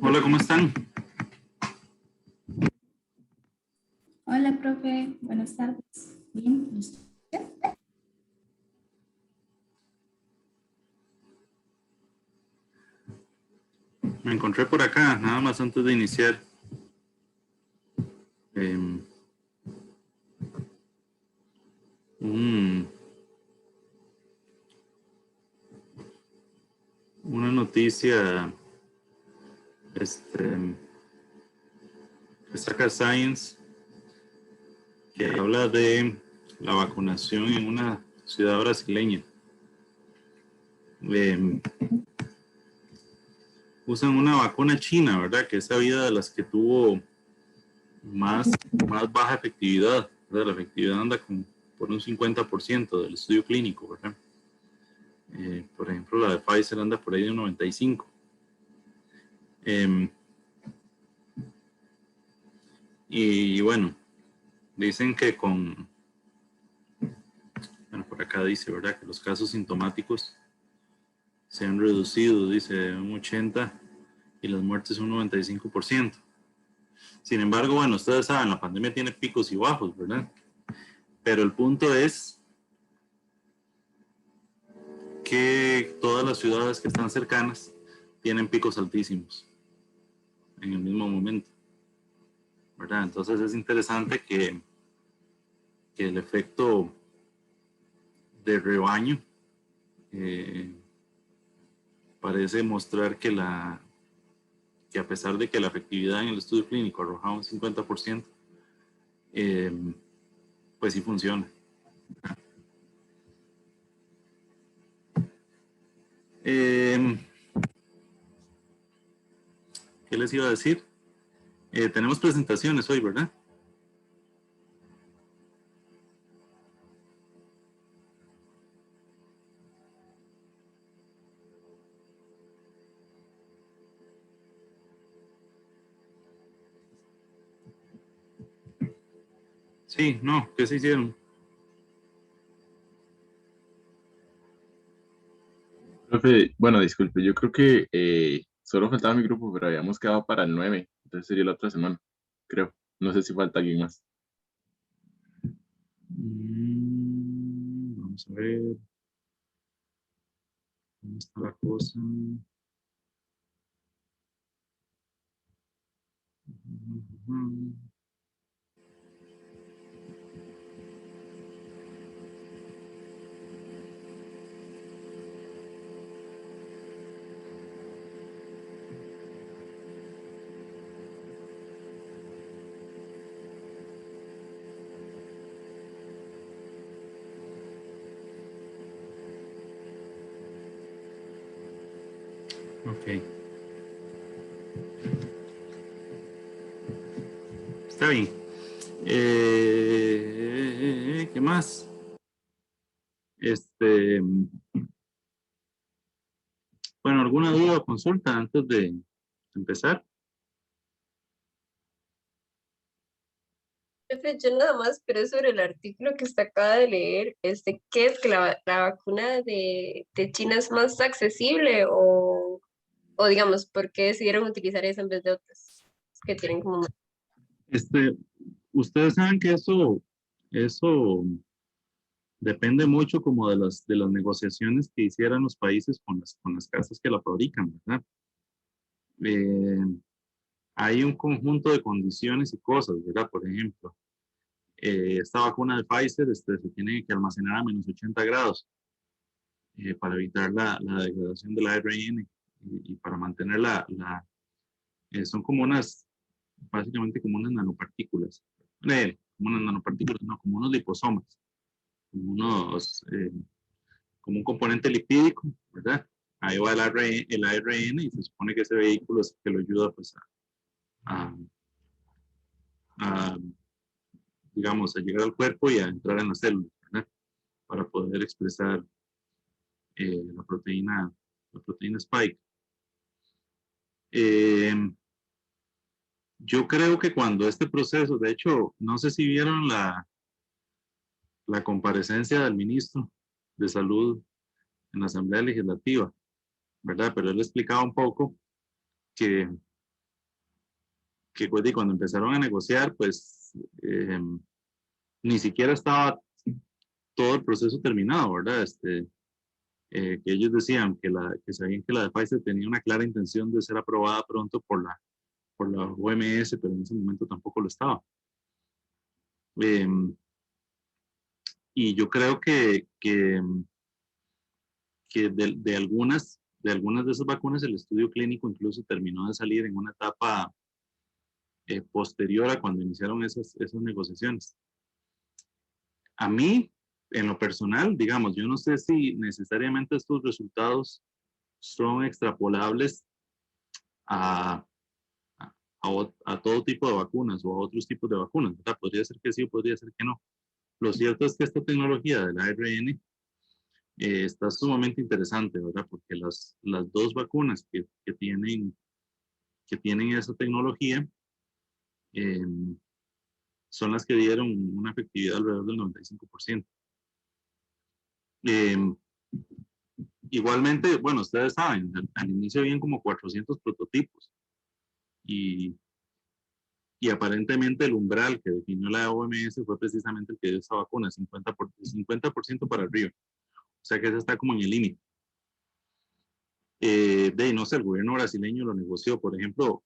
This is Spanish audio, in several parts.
Hola, ¿cómo están? Hola, profe. Buenas tardes. Bien, ¿y usted? Me encontré por acá, nada más antes de iniciar. em, un- una noticia este, que saca Science, que habla de la vacunación en una ciudad brasileña. Em, Usan una vacuna china, ¿verdad? Que es sabida de las que tuvo más, más baja efectividad, ¿verdad? La efectividad anda por un 50% del estudio clínico, ¿verdad? Por ejemplo, la de Pfizer anda por ahí de un 95%. Y bueno, dicen que bueno, por acá dice, ¿verdad? Que los casos sintomáticos se han reducido, dice, un 80% y las muertes un 95%. Sin embargo, bueno, ustedes saben, la pandemia tiene picos y bajos, ¿verdad? Pero el punto es que todas las ciudades que están cercanas tienen picos altísimos en el mismo momento, ¿verdad? Entonces es interesante que el efecto de rebaño eh, parece mostrar que a pesar de que la efectividad en el estudio clínico arrojaba un 50%, eh, pues sí funciona. Eh, ¿Qué les iba a decir? Tenemos presentaciones hoy, ¿verdad? Sí, no, ¿qué se hicieron? Profe, bueno, disculpe, yo creo que solo faltaba mi grupo, pero habíamos quedado para el 9, entonces sería la otra semana, creo. No sé si falta alguien más. Vamos a ver, ¿cómo está la cosa? Ok, está bien. ¿Qué más? Este, bueno, ¿alguna duda o consulta antes de empezar? Profe, yo nada más, pero sobre el artículo que usted acaba de leer, ¿qué es que la vacuna de China es más accesible o digamos, por qué decidieron utilizar esa en vez de otras que tienen como más? Este, Ustedes saben que eso depende mucho como de las negociaciones que hicieran los países con las casas que la fabrican, ¿verdad? Eh, Hay un conjunto de condiciones y cosas, ¿verdad? Por ejemplo, esta vacuna de Pfizer se tiene que almacenar a menos 80 grados para evitar la degradación del ARN y para mantener son como básicamente como unas nanopartículas, como unas nanopartículas, no, como unos liposomas, como como un componente lipídico, ¿verdad? Ahí va el ARN y se supone que ese vehículo es el que lo ayuda pues a, a, digamos, a llegar al cuerpo y a entrar en las células, ¿verdad? Para poder expresar la proteína Spike. Eh, yo creo que cuando este proceso, de hecho, no sé si vieron la comparecencia del ministro de Salud en la Asamblea Legislativa, ¿verdad? Pero él explicaba un poco que pues, cuando empezaron a negociar, pues ni siquiera estaba todo el proceso terminado, ¿verdad? Que ellos decían que sabían que la de Pfizer tenía una clara intención de ser aprobada pronto por la OMS, pero en ese momento tampoco lo estaba. Y yo creo que de algunas de esas vacunas el estudio clínico incluso terminó de salir en una etapa posterior a cuando iniciaron esas negociaciones. A mí, en lo personal, digamos, yo no sé si necesariamente estos resultados son extrapolables a, a todo tipo de vacunas o a otros tipos de vacunas, ¿verdad? Podría ser que sí o podría ser que no. Lo cierto es que esta tecnología del ARN está sumamente interesante, ¿verdad? Porque las dos vacunas que tienen esa tecnología eh, son las que dieron una efectividad alrededor del 95%. Igualmente, bueno, ustedes saben, al inicio habían como 400 prototipos y aparentemente el umbral que definió la OMS fue precisamente el que dio esa vacuna, 50% para arriba. O sea que ese está como en el límite. No sé, el gobierno brasileño lo negoció. Por ejemplo,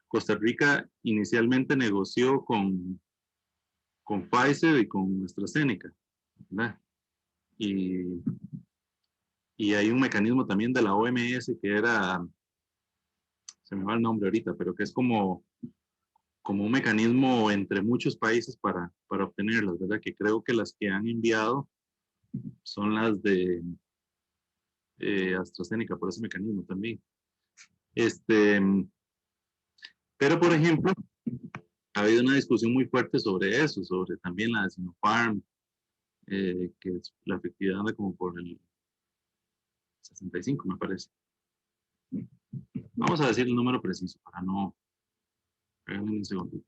Costa Rica inicialmente negoció con Pfizer y con AstraZeneca, ¿verdad? Y hay un mecanismo también de la OMS que era, se me va el nombre ahorita, pero que es como un mecanismo entre muchos países para obtenerlas, ¿verdad? Que creo que las que han enviado son las de AstraZeneca por ese mecanismo también. Pero, por ejemplo, ha habido una discusión muy fuerte sobre eso, sobre también la de Sinopharm, que la efectividad anda como por el 65, me parece. Vamos a decir el número preciso para no... Un segundito.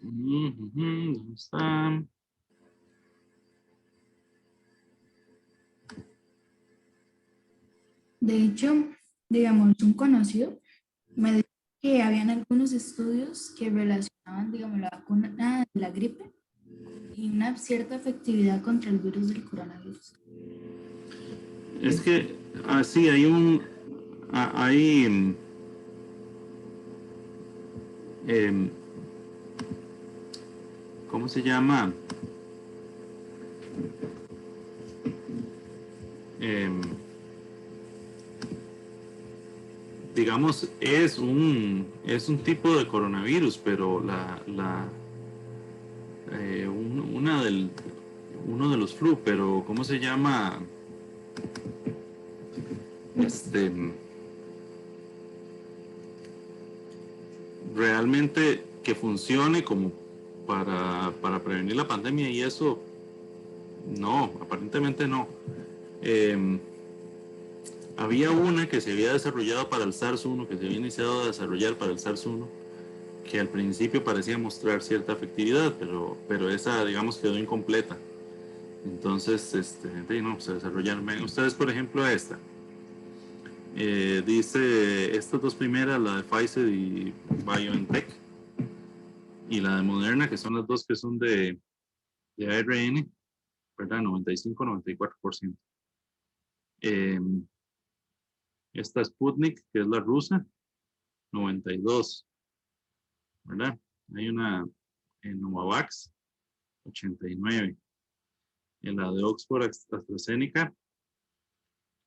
¿Dónde está? De hecho, digamos, un conocido me dijo que habían algunos estudios que relacionaban, digamos, la vacuna de la gripe y una cierta efectividad contra el virus del coronavirus. Es que, sí, hay hay, ¿cómo se llama? Digamos, es un tipo de coronavirus, pero uno de los flu, pero ¿cómo se llama? Realmente que funcione como para prevenir la pandemia y eso, no, aparentemente no. Había una que se había desarrollado para el SARS-1, que se había iniciado a desarrollar para el SARS-1, que al principio parecía mostrar cierta efectividad, pero esa, digamos, quedó incompleta. Entonces, no, se desarrollaron. Ustedes, por ejemplo, esta. Dice, estas dos primeras, la de Pfizer y BioNTech, y la de Moderna, que son las dos que son de ARN, ¿verdad? 95-94%. Esta Sputnik, que es la rusa, 92%, ¿verdad? Hay una en Novavax, 89. En la de Oxford AstraZeneca,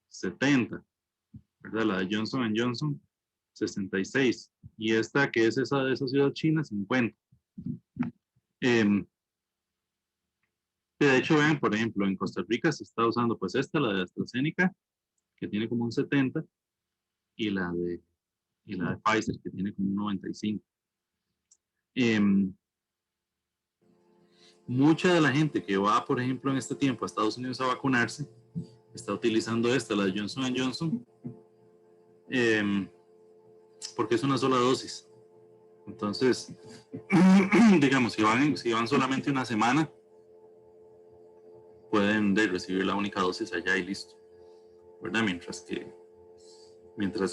70. ¿Verdad? La de Johnson Johnson, 66. Y esta, que es esa de esa ciudad china, 50. De hecho, vean, por ejemplo, en Costa Rica se está usando pues esta, la de AstraZeneca, que tiene como un 70, y la de Pfizer, que tiene como un 95. Mucha de la gente que va, por ejemplo, en este tiempo a Estados Unidos a vacunarse, está utilizando esta, la de Johnson Johnson, porque es una sola dosis. Entonces, digamos, si van solamente una semana, pueden recibir la única dosis allá y listo, ¿verdad? Mientras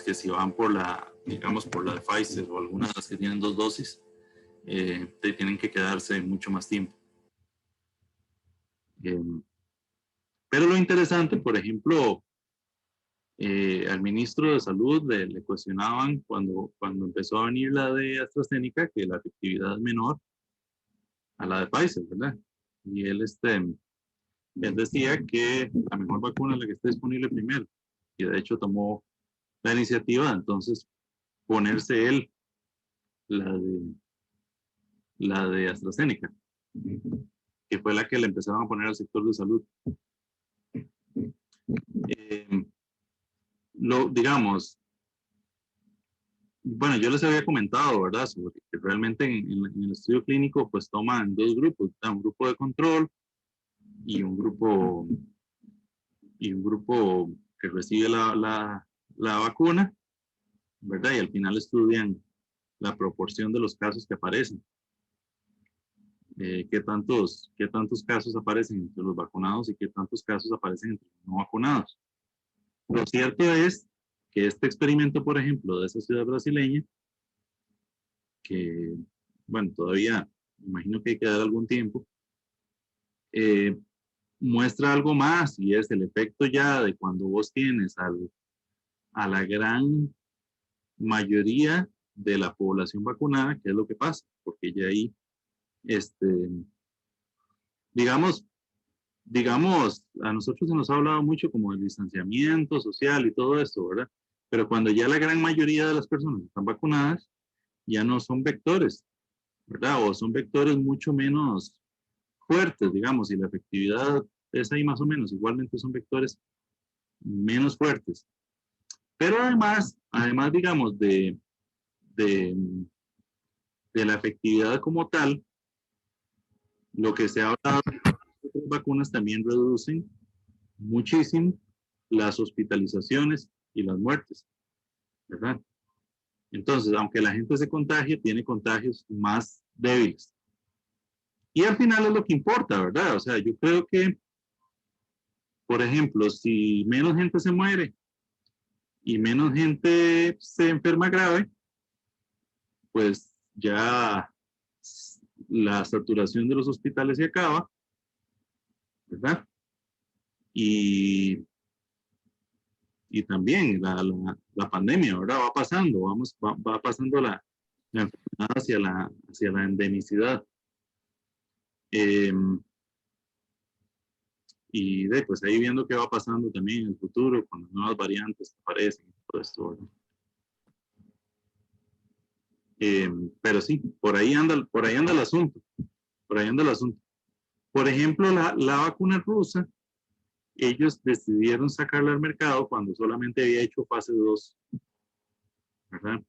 que si van por la, digamos, por la de Pfizer o algunas de las que tienen 2 dosis, tienen que quedarse mucho más tiempo. Pero lo interesante, por ejemplo, al ministro de Salud le cuestionaban cuando empezó a venir la de AstraZeneca que la efectividad es menor a la de Pfizer, ¿verdad? Y él decía que la mejor vacuna es la que esté disponible primero. Y de hecho tomó la iniciativa de entonces ponerse él la de AstraZeneca, que fue la que le empezaron a poner al sector de salud. Digamos, bueno, yo les había comentado, ¿verdad? Sobre que realmente en el estudio clínico pues toman 2 grupos, un grupo de control y un grupo que recibe la vacuna, ¿verdad? Y al final estudian la proporción de los casos que aparecen. ¿Qué tantos casos aparecen entre los vacunados y qué tantos casos aparecen entre los no vacunados? Lo cierto es que este experimento, por ejemplo, de esa ciudad brasileña, que, bueno, todavía imagino que hay que dar algún tiempo, muestra algo más y es el efecto ya de cuando vos tienes a la gran mayoría de la población vacunada, ¿qué es lo que pasa? Porque ya ahí, digamos, a nosotros se nos ha hablado mucho como del distanciamiento social y todo esto, ¿verdad? Pero cuando ya la gran mayoría de las personas están vacunadas, ya no son vectores, ¿verdad? O son vectores mucho menos fuertes, digamos, y la efectividad es ahí más o menos. Igualmente son vectores menos fuertes. Pero además digamos, de la efectividad como tal, lo que se ha hablado de las vacunas también reducen muchísimo las hospitalizaciones y las muertes, ¿verdad? Entonces, aunque la gente se contagie, tiene contagios más débiles. Y al final es lo que importa, ¿verdad? O sea, yo creo que, por ejemplo, si menos gente se muere y menos gente se enferma grave, pues ya la saturación de los hospitales se acaba, ¿verdad? Y también la pandemia, ¿verdad? Va pasando, va pasando la enfermedad hacia la endemicidad. Y pues ahí viendo qué va pasando también en el futuro con las nuevas variantes que aparecen y todo esto, ¿verdad? Pero sí, por ahí anda el asunto, por ahí anda el asunto. Por ejemplo, la vacuna rusa, ellos decidieron sacarla al mercado cuando solamente había hecho fase 2, ¿verdad?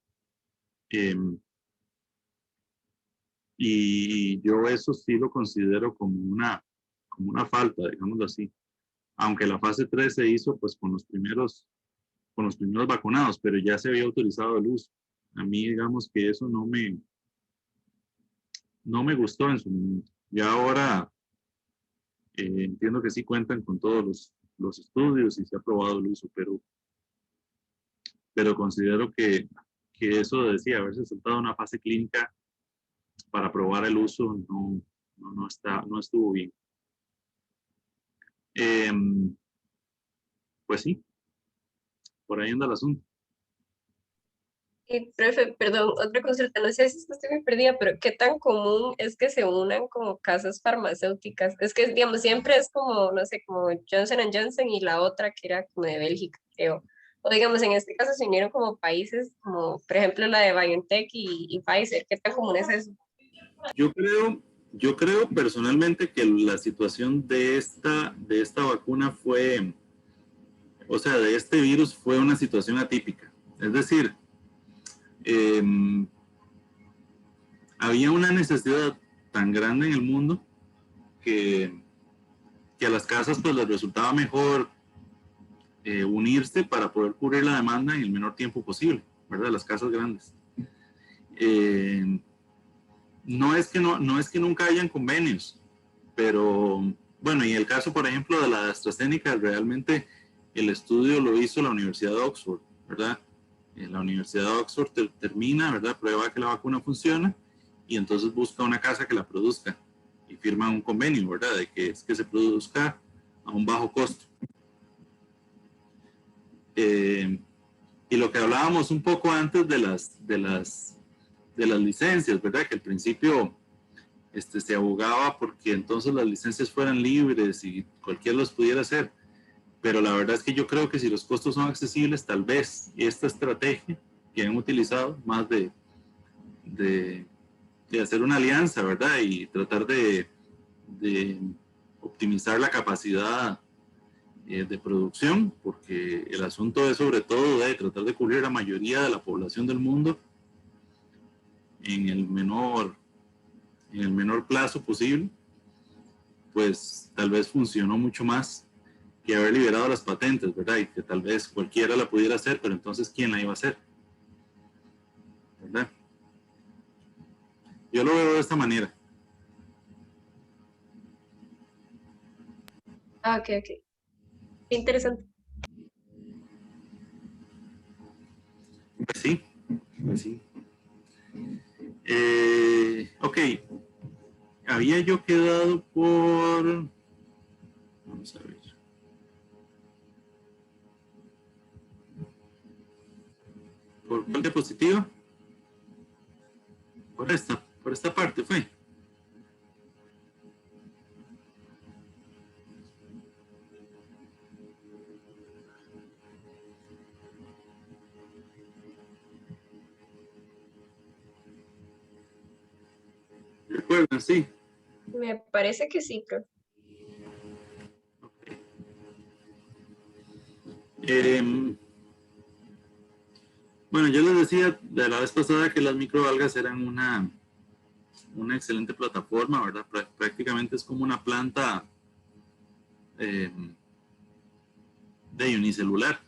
Y yo eso sí lo considero como una falta, digámoslo así. Aunque la fase 3 se hizo pues con los primeros vacunados, pero ya se había autorizado el uso. A mí, digamos que eso no me gustó en su momento. Y ahora entiendo que sí cuentan con todos los estudios y se ha aprobado el uso, pero considero que eso decía haberse saltado una fase clínica para probar el uso no estuvo bien. Pues sí, por ahí anda el asunto. Y, profe, perdón, otra consulta, no sé si es que estoy muy perdida, pero ¿qué tan común es que se unan como casas farmacéuticas? Es que, digamos, siempre es como, no sé, como Johnson Johnson y la otra que era como de Bélgica, creo. O digamos, en este caso se unieron como países, como por ejemplo la de BioNTech y Pfizer. ¿Qué tan común es eso? Yo creo personalmente que la situación de esta vacuna fue, o sea, de este virus fue una situación atípica. Es decir, eh, había una necesidad tan grande en el mundo que, que a las casas pues les resultaba mejor unirse para poder cubrir la demanda en el menor tiempo posible, ¿verdad? Las casas grandes. Eh, no es que nunca hayan convenios, pero bueno, y el caso, por ejemplo, de la AstraZeneca, realmente el estudio lo hizo la Universidad de Oxford, ¿verdad? La Universidad de Oxford termina, ¿verdad? Prueba que la vacuna funciona y entonces busca una casa que la produzca y firma un convenio, ¿verdad? De que es que se produzca a un bajo costo. Y lo que hablábamos un poco antes de las licencias, ¿verdad? Que al principio se abogaba porque entonces las licencias fueran libres y cualquiera los pudiera hacer. Pero la verdad es que yo creo que si los costos son accesibles, tal vez esta estrategia que han utilizado, más de, de hacer una alianza, ¿verdad? Y tratar de optimizar la capacidad de producción, porque el asunto es sobre todo de tratar de cubrir la mayoría de la población del mundo en en el menor plazo posible, pues tal vez funcionó mucho más que haber liberado las patentes, ¿verdad? Y que tal vez cualquiera la pudiera hacer, pero entonces, ¿quién la iba a hacer? ¿Verdad? Yo lo veo de esta manera. Ah, ok, ok. Qué interesante. Pues sí, pues sí. Ok, había yo quedado por... Vamos a ver. ¿Por cuál diapositiva? Por esta parte fue. ¿Recuerdan? Sí. Me parece que sí, profe. Bueno, yo les decía de la vez pasada que las microalgas eran una excelente plataforma, ¿verdad? Prácticamente es como una planta eh, de unicelular,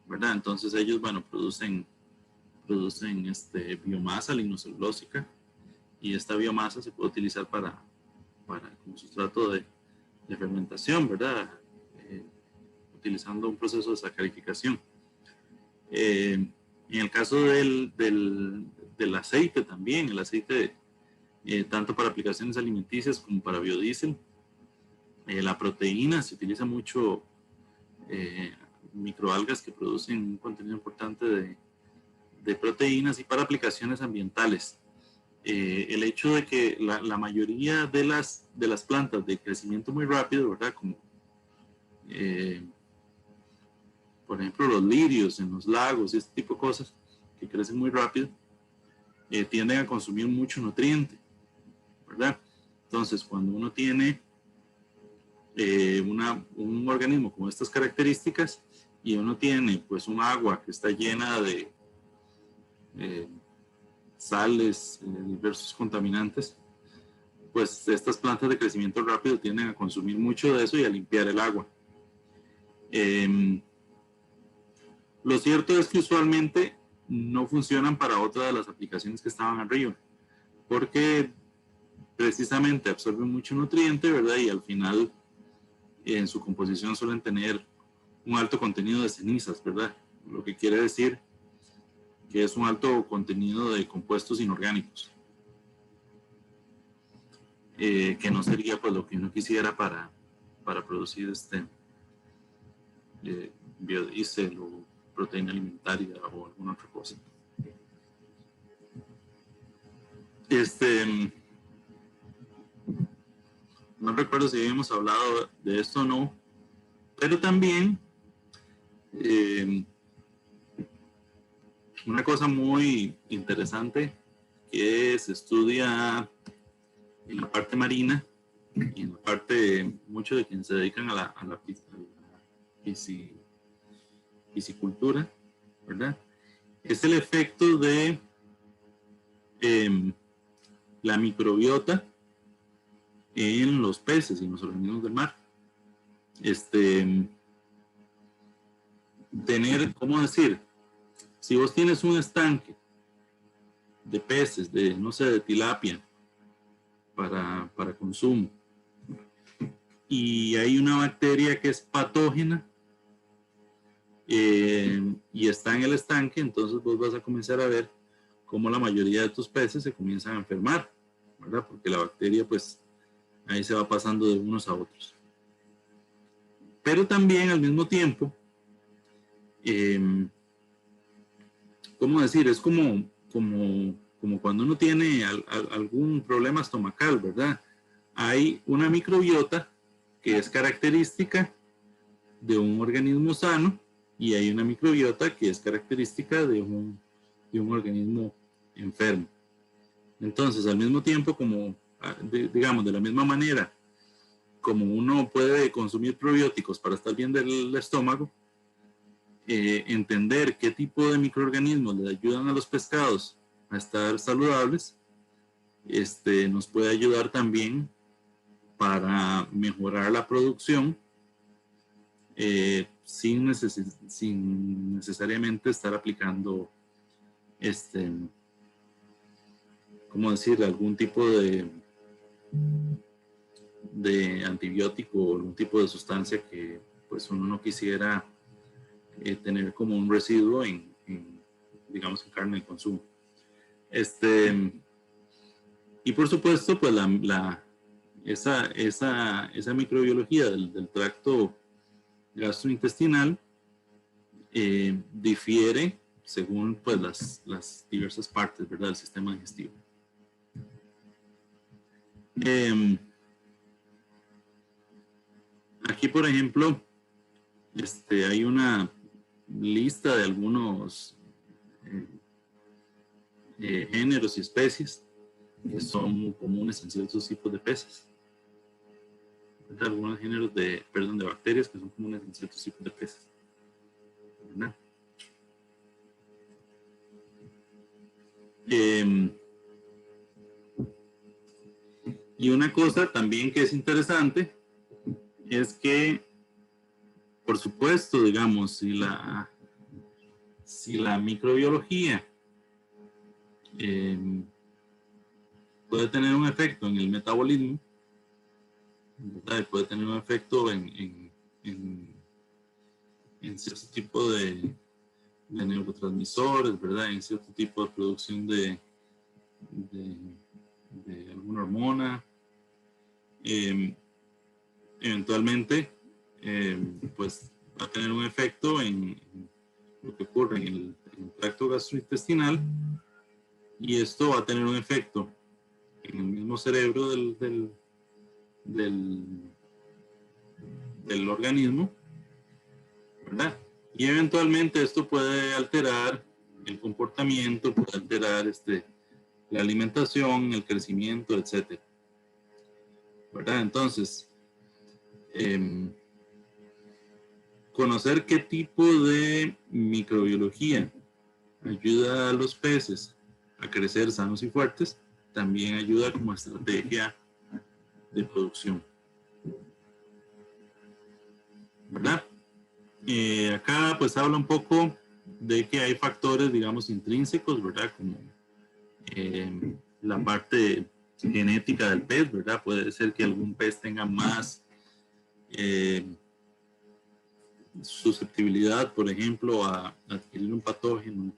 ¿verdad? Entonces ellos, bueno, producen biomasa lignocelulósica y esta biomasa se puede utilizar para como sustrato de fermentación, ¿verdad? Eh, Utilizando un proceso de sacarificación. En el caso del aceite también, el aceite tanto para aplicaciones alimenticias como para biodiesel, la proteína se utiliza mucho eh, microalgas que producen un contenido importante de proteínas y para aplicaciones ambientales. El hecho de que la mayoría de las plantas de crecimiento muy rápido, ¿verdad? Como por ejemplo los lirios en los lagos y este tipo de cosas que crecen muy rápido, tienden a consumir mucho nutriente, ¿verdad? Entonces, cuando uno tiene un organismo con estas características y uno tiene pues un agua que está llena de sales, diversos contaminantes, pues estas plantas de crecimiento rápido tienden a consumir mucho de eso y a limpiar el agua. Lo cierto es que usualmente no funcionan para otra de las aplicaciones que estaban arriba, porque precisamente absorben mucho nutriente, ¿verdad? Y al final en su composición suelen tener un alto contenido de cenizas, ¿verdad? Lo que quiere decir que es un alto contenido de compuestos inorgánicos, que no sería pues lo que uno quisiera para producir biodiesel o proteína alimentaria o alguna otra cosa. No recuerdo si habíamos hablado de esto o no, pero también una cosa muy interesante que se estudia en la parte marina y en la parte, mucho de quienes se dedican a la piscicultura, ¿verdad? Es el efecto de la microbiota en los peces y en los organismos del mar. Tener, ¿cómo decir? Si vos tienes un estanque de peces, de, no sé, de tilapia para consumo, y hay una bacteria que es patógena y está en el estanque, entonces vos vas a comenzar a ver cómo la mayoría de tus peces se comienzan a enfermar, ¿verdad? Porque la bacteria, pues, ahí se va pasando de unos a otros. Pero también al mismo tiempo, ¿cómo decir? Es como cuando uno tiene algún problema estomacal, ¿verdad? Hay una microbiota que es característica de un organismo sano y hay una microbiota que es característica de un organismo enfermo. Entonces, al mismo tiempo, como, digamos, de la misma manera, como uno puede consumir probióticos para estar bien del estómago, entender qué tipo de microorganismos le ayudan a los pescados a estar saludables, nos puede ayudar también para mejorar la producción sin necesariamente estar aplicando ¿cómo decir? Algún tipo de antibiótico o algún tipo de sustancia que pues uno no quisiera tener como un residuo digamos, en carne de consumo. Y por supuesto, pues esa microbiología del tracto gastrointestinal difiere según pues las diversas partes, ¿verdad?, del sistema digestivo. Aquí, por ejemplo, hay una lista de algunos géneros y especies que son comunes en ciertos tipos de peces. Algunos géneros de bacterias que son comunes en ciertos tipos de peces, ¿verdad? Y una cosa también que es interesante es que, por supuesto, digamos, si la microbiología puede tener un efecto en el metabolismo, ¿verdad? Puede tener un efecto en cierto tipo de neurotransmisores, ¿verdad? En cierto tipo de producción de alguna hormona. Eventualmente, pues va a tener un efecto en lo que ocurre en el tracto gastrointestinal, y esto va a tener un efecto en el mismo cerebro del organismo, ¿verdad? Y eventualmente esto puede alterar el comportamiento, puede alterar la alimentación, el crecimiento, etcétera, ¿verdad? Entonces, conocer qué tipo de microbiología ayuda a los peces a crecer sanos y fuertes también ayuda como estrategia de producción, ¿verdad? Acá pues habla un poco de que hay factores, digamos, intrínsecos, ¿verdad? Como la parte genética del pez, ¿verdad? Puede ser que algún pez tenga más susceptibilidad, por ejemplo, a adquirir un patógeno,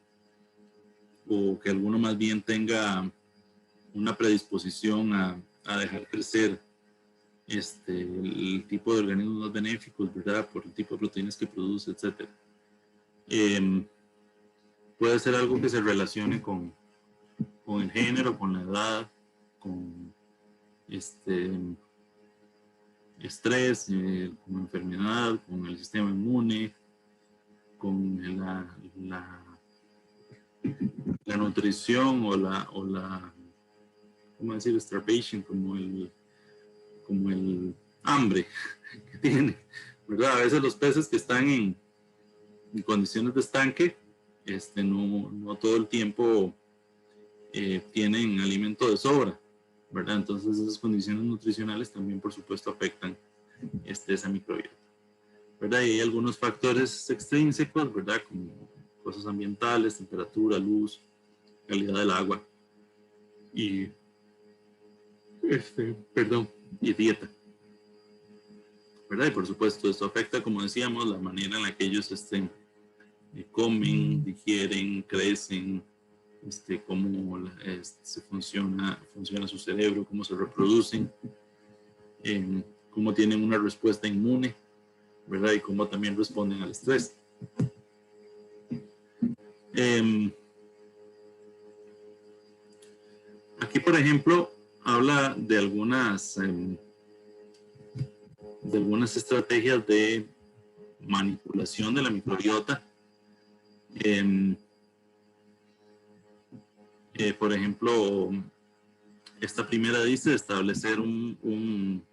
o que alguno más bien tenga una predisposición a dejar crecer el tipo de organismos más benéficos, ¿verdad? Por el tipo de proteínas que produce, etc. Puede ser algo que se relacione con con el género, con la edad, con estrés, con enfermedad, con el sistema inmune, con la nutrición o la ¿cómo decir? Starvation, como el hambre que tiene, ¿verdad? A veces los peces que están en condiciones de estanque, no todo el tiempo tienen alimento de sobra, ¿verdad? Entonces esas condiciones nutricionales también, por supuesto, afectan esa microbiota, ¿verdad? Y hay algunos factores extrínsecos, ¿verdad? Como cosas ambientales, temperatura, luz, calidad del agua y, y dieta, ¿verdad? Y por supuesto, esto afecta, como decíamos, la manera en la que ellos comen, digieren, crecen, cómo funciona su cerebro, cómo se reproducen, cómo tienen una respuesta inmune, ¿verdad? Y cómo también responden al estrés. Aquí, por ejemplo, habla de algunas estrategias de manipulación de la microbiota. Por ejemplo, esta primera dice establecer un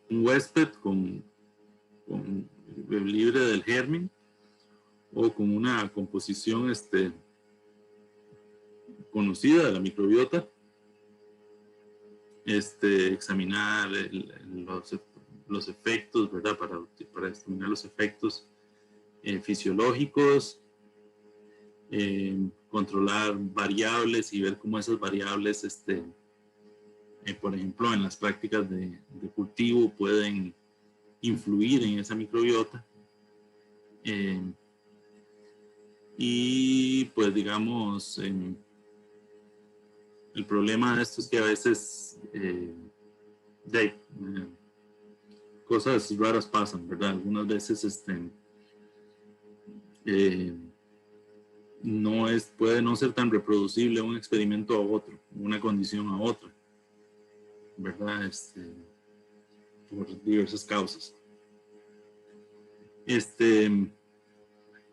huésped libre del germen o con una composición conocida de la microbiota. Examinar los efectos, ¿verdad? Para examinar los efectos fisiológicos, controlar variables y ver cómo esas variables, por ejemplo, en las prácticas de cultivo pueden influir en esa microbiota. Y pues digamos, el problema de esto es que a veces cosas raras pasan, ¿verdad? Algunas veces puede no ser tan reproducible un experimento a otro, una condición a otra, ¿verdad? Por diversas causas.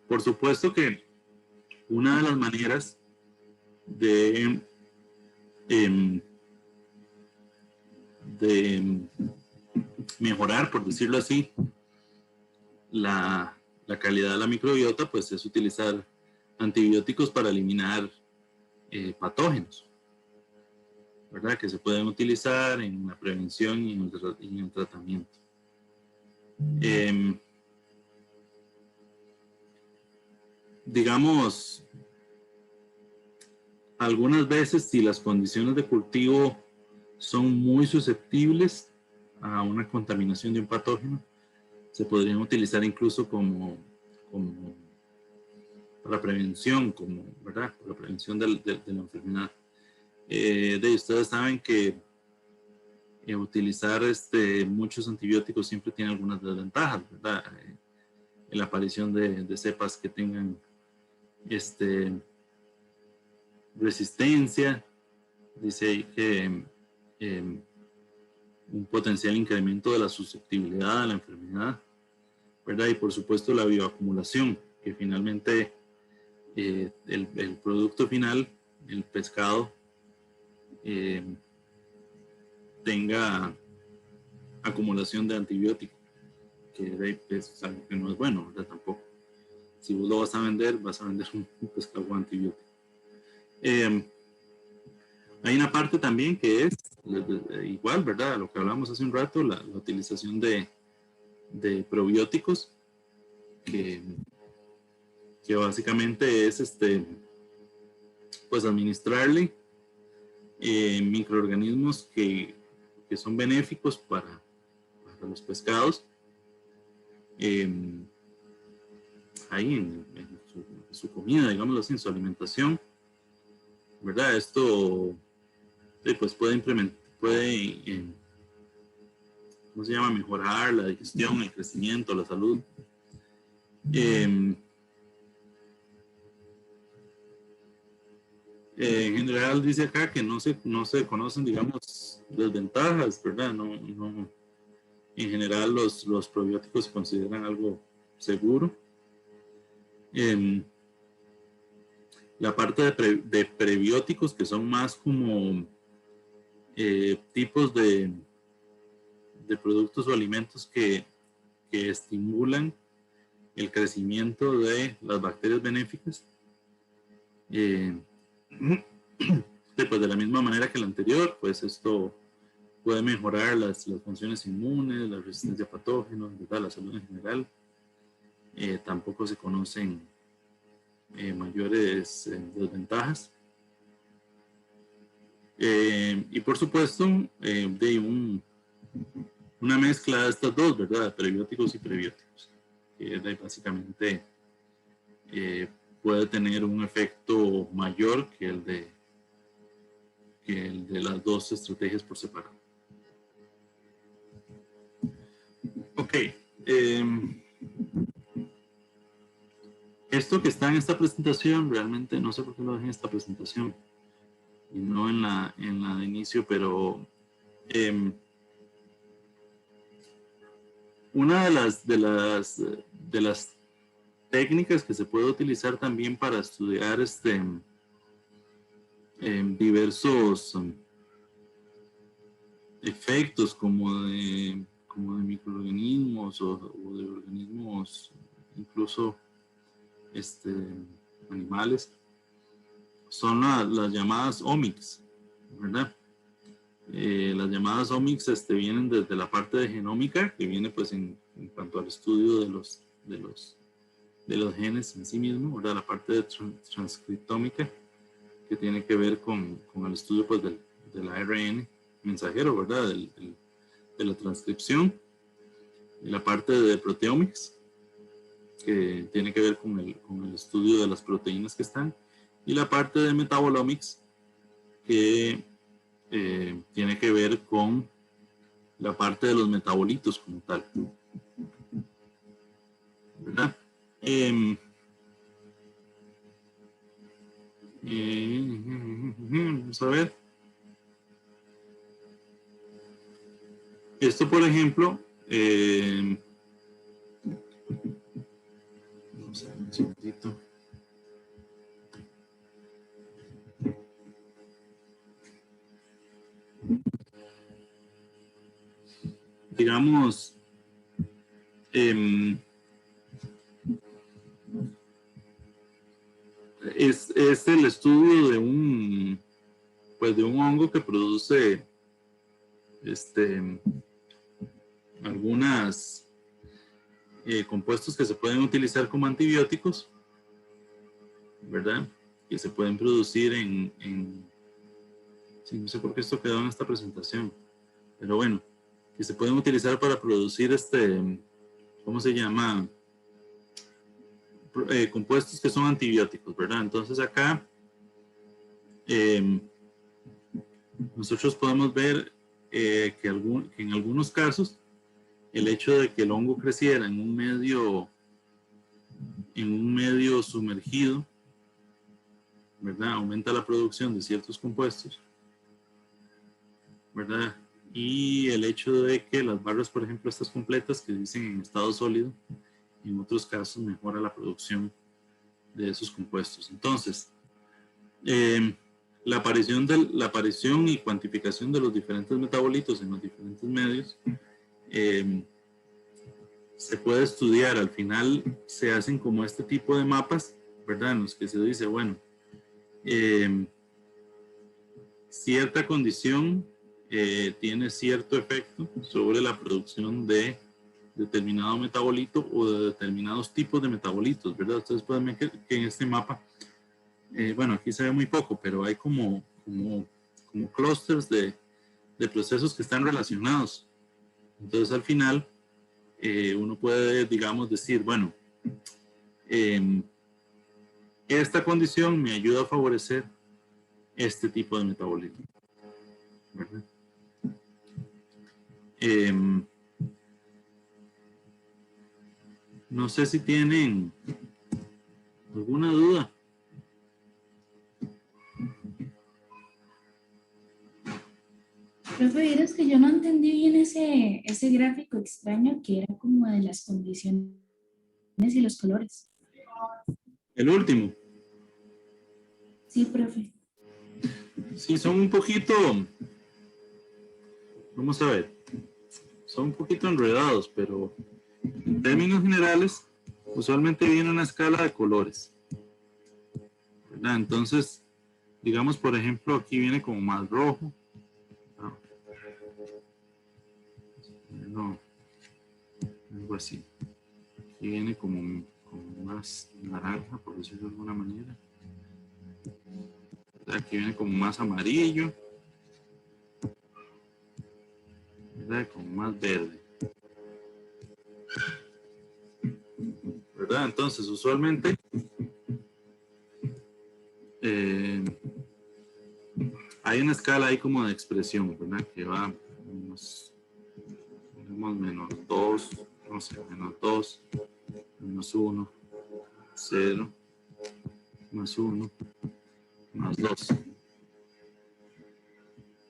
Por supuesto que una de las maneras de mejorar, por decirlo así, la calidad de la microbiota, pues es utilizar antibióticos para eliminar patógenos, ¿verdad? Que se pueden utilizar en la prevención y en el tratamiento. Digamos, algunas veces si las condiciones de cultivo son muy susceptibles a una contaminación de un patógeno, se podrían utilizar incluso como para prevención, ¿verdad? Para la prevención de la enfermedad. Ustedes saben que utilizar muchos antibióticos siempre tiene algunas desventajas, ¿verdad? La aparición de cepas que tengan resistencia, dice ahí que un potencial incremento de la susceptibilidad a la enfermedad, ¿verdad? Y por supuesto la bioacumulación, que finalmente el producto final, el pescado, tenga acumulación de antibiótico, que es algo que no es bueno, ¿verdad? Tampoco. Si vos lo vas a vender un pescado con antibiótico. Hay una parte también que es igual, ¿verdad? Lo que hablamos hace un rato, la utilización de probióticos, que básicamente es pues administrarle microorganismos que son benéficos para los pescados ahí en su comida, digámoslo así, en su alimentación, ¿verdad? Esto pues puede ¿cómo se llama? Mejorar la digestión, el crecimiento, la salud. En general dice acá que no se conocen, digamos, desventajas, ¿verdad? En general los probióticos se consideran algo seguro. La parte de prebióticos, que son más como tipos de productos o alimentos que estimulan el crecimiento de las bacterias benéficas. Pues de la misma manera que la anterior, pues esto puede mejorar las funciones inmunes, la resistencia a patógenos, ¿verdad? La salud en general. Tampoco se conocen mayores desventajas. Y por supuesto, de una mezcla de estas dos, ¿verdad? Prebióticos y prebióticos, que básicamente puede tener un efecto mayor que el de las dos estrategias por separado. Ok. Esto que está en esta presentación, realmente no sé por qué lo dejé en esta presentación y no en la de inicio, pero una de las técnicas que se puede utilizar también para estudiar diversos efectos como de microorganismos o de organismos incluso animales, son las llamadas omics, ¿verdad? Las llamadas omics vienen desde la parte de genómica, que viene pues en cuanto al estudio de los genes en sí mismo, ¿verdad? La parte de transcriptómica, que tiene que ver con el estudio pues del ARN mensajero, ¿verdad? De la transcripción. Y la parte de proteomics, que tiene que ver con el estudio de las proteínas que están. Y la parte de metabolomics, que tiene que ver con la parte de los metabolitos como tal, ¿verdad? Vamos a ver. Esto, por ejemplo, vamos a ver un segundito. Digamos, es el estudio de un hongo que produce algunas compuestos que se pueden utilizar como antibióticos, ¿verdad? Que se pueden producir sí, no sé por qué esto quedó en esta presentación, pero bueno, que se pueden utilizar para producir ¿cómo se llama? Compuestos que son antibióticos, ¿verdad? Entonces acá nosotros podemos ver que en algunos casos el hecho de que el hongo creciera en un medio sumergido, ¿verdad? Aumenta la producción de ciertos compuestos, ¿verdad? Y el hecho de que las barras, por ejemplo, estas completas que dicen en estado sólido, en otros casos mejora la producción de esos compuestos. Entonces, la aparición y cuantificación de los diferentes metabolitos en los diferentes medios se puede estudiar. Al final se hacen como este tipo de mapas, ¿verdad? En los que se dice, bueno, cierta condición tiene cierto efecto sobre la producción de determinado metabolito o de determinados tipos de metabolitos, ¿verdad? Ustedes pueden ver que en este mapa, bueno, aquí se ve muy poco, pero hay como clústeres de procesos que están relacionados. Entonces, al final, uno puede, digamos, decir, bueno, esta condición me ayuda a favorecer este tipo de metabolismo, ¿verdad? No sé si tienen alguna duda. Profe, vieras que yo no entendí bien ese gráfico extraño que era como de las condiciones y los colores. El último. Sí, profe. Sí, son un poquito, vamos a ver, son un poquito enredados, pero en términos generales, usualmente viene una escala de colores, ¿verdad? Entonces, digamos, por ejemplo, aquí viene como más rojo. No, algo así. Aquí viene como más naranja, por decirlo de alguna manera. Aquí viene como más amarillo. ¿Verdad? Como más verde. ¿Verdad? Entonces, usualmente hay una escala ahí como de expresión, ¿verdad? Que va unos, menos 2, no sé, menos 2, menos 1, 0, más 1, más 2.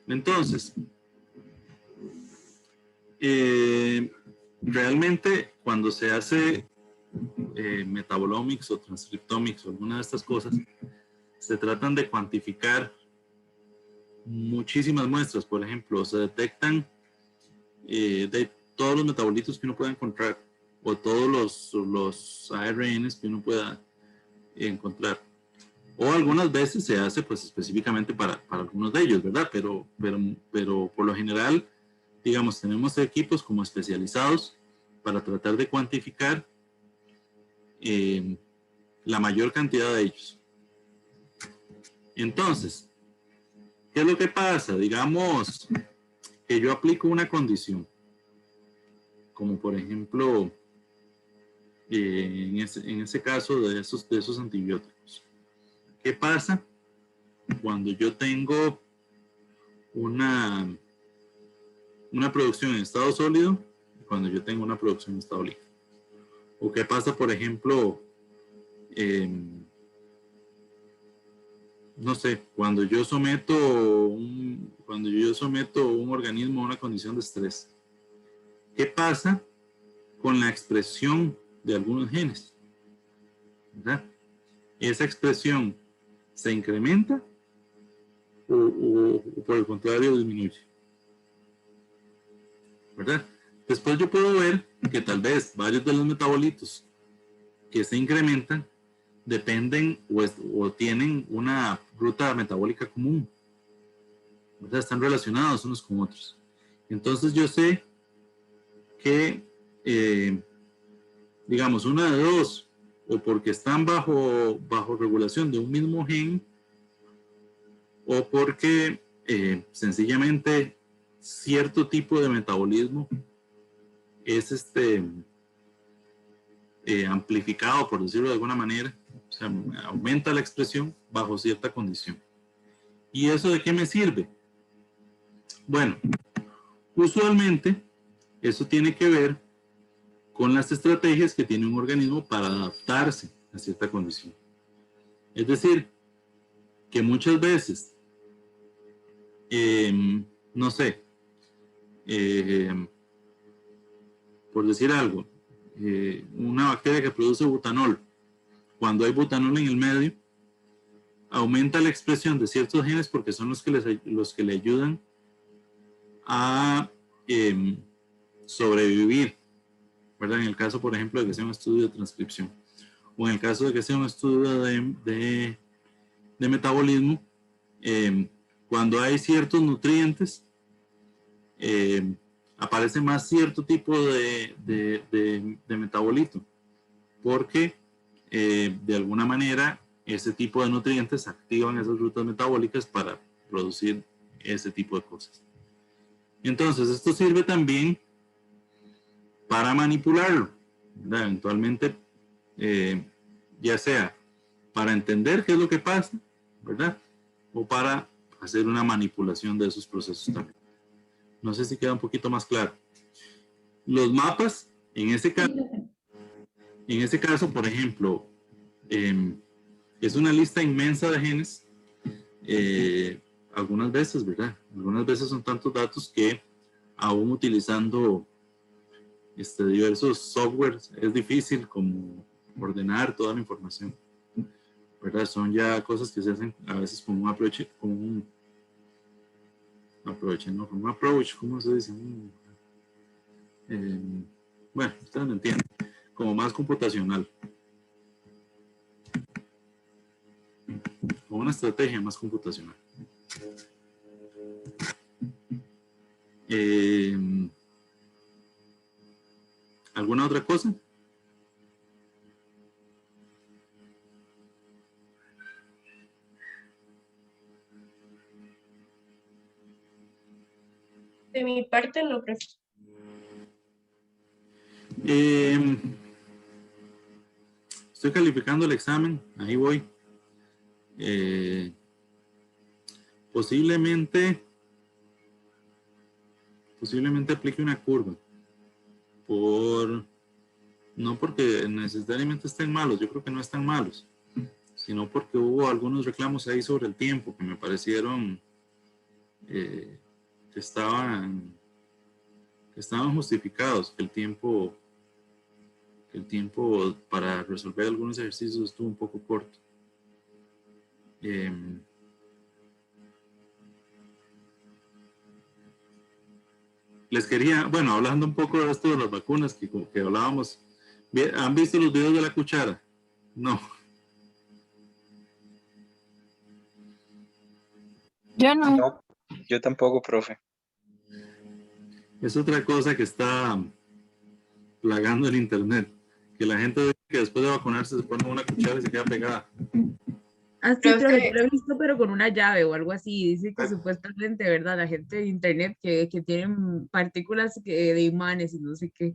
Entonces, realmente cuando se hace metabolomics o transcriptomics o alguna de estas cosas, se tratan de cuantificar muchísimas muestras. Por ejemplo, se detectan de todos los metabolitos que uno pueda encontrar o todos los ARNs que uno pueda encontrar. O algunas veces se hace pues específicamente para algunos de ellos, ¿verdad? Pero por lo general, digamos, tenemos equipos como especializados para tratar de cuantificar la mayor cantidad de ellos. Entonces, ¿qué es lo que pasa? Digamos que yo aplico una condición, como por ejemplo, en ese caso de esos antibióticos. ¿Qué pasa cuando yo tengo una producción en estado sólido y cuando yo tengo una producción en estado líquido? ¿O qué pasa, por ejemplo, no sé, cuando yo someto un organismo a una condición de estrés? ¿Qué pasa con la expresión de algunos genes? ¿Verdad? ¿Esa expresión se incrementa o por el contrario disminuye? ¿Verdad? Después yo puedo ver que tal vez varios de los metabolitos que se incrementan dependen o tienen una ruta metabólica común, ¿verdad? Están relacionados unos con otros. Entonces yo sé que, digamos, una de dos, o porque están bajo regulación de un mismo gen, o porque sencillamente cierto tipo de metabolismo es amplificado, por decirlo de alguna manera, o sea, aumenta la expresión bajo cierta condición. ¿Y eso de qué me sirve? Bueno, usualmente eso tiene que ver con las estrategias que tiene un organismo para adaptarse a cierta condición. Es decir, que muchas veces, no sé, por decir algo, una bacteria que produce butanol, cuando hay butanol en el medio, aumenta la expresión de ciertos genes porque son los que le ayudan a sobrevivir, ¿verdad? En el caso, por ejemplo, de que sea un estudio de transcripción, o en el caso de que sea un estudio de metabolismo, cuando hay ciertos nutrientes, aparece más cierto tipo de metabolito, porque de alguna manera ese tipo de nutrientes activan esas rutas metabólicas para producir ese tipo de cosas. Entonces, esto sirve también para manipularlo, ¿verdad? Eventualmente, ya sea para entender qué es lo que pasa, ¿verdad? O para hacer una manipulación de esos procesos también. No sé si queda un poquito más claro. Los mapas, en ese caso, por ejemplo, es una lista inmensa de genes. algunas veces, ¿verdad? Algunas veces son tantos datos que aún utilizando diversos softwares es difícil como ordenar toda la información, ¿verdad? Son ya cosas que se hacen a veces con un approach, ¿cómo se dice? Bueno, ustedes me entienden, como más computacional, como una estrategia más computacional. ¿Alguna otra cosa? De mi parte, no, profe. Estoy calificando el examen, ahí voy. Posiblemente aplique una curva, no porque necesariamente estén malos, yo creo que no están malos, sino porque hubo algunos reclamos ahí sobre el tiempo que me parecieron que estaban justificados, que el tiempo para resolver algunos ejercicios estuvo un poco corto. Les quería, bueno, hablando un poco de esto de las vacunas que hablábamos, ¿han visto los videos de la cuchara? No. Yo no. No, yo tampoco, profe. Es otra cosa que está plagando el internet, que la gente dice que después de vacunarse se pone una cuchara y se queda pegada. Ah, sí, Profe. profe, yo lo he visto, pero con una llave o algo así. Dice que supuestamente, ¿verdad? La gente de internet que tienen partículas de imanes y no sé qué.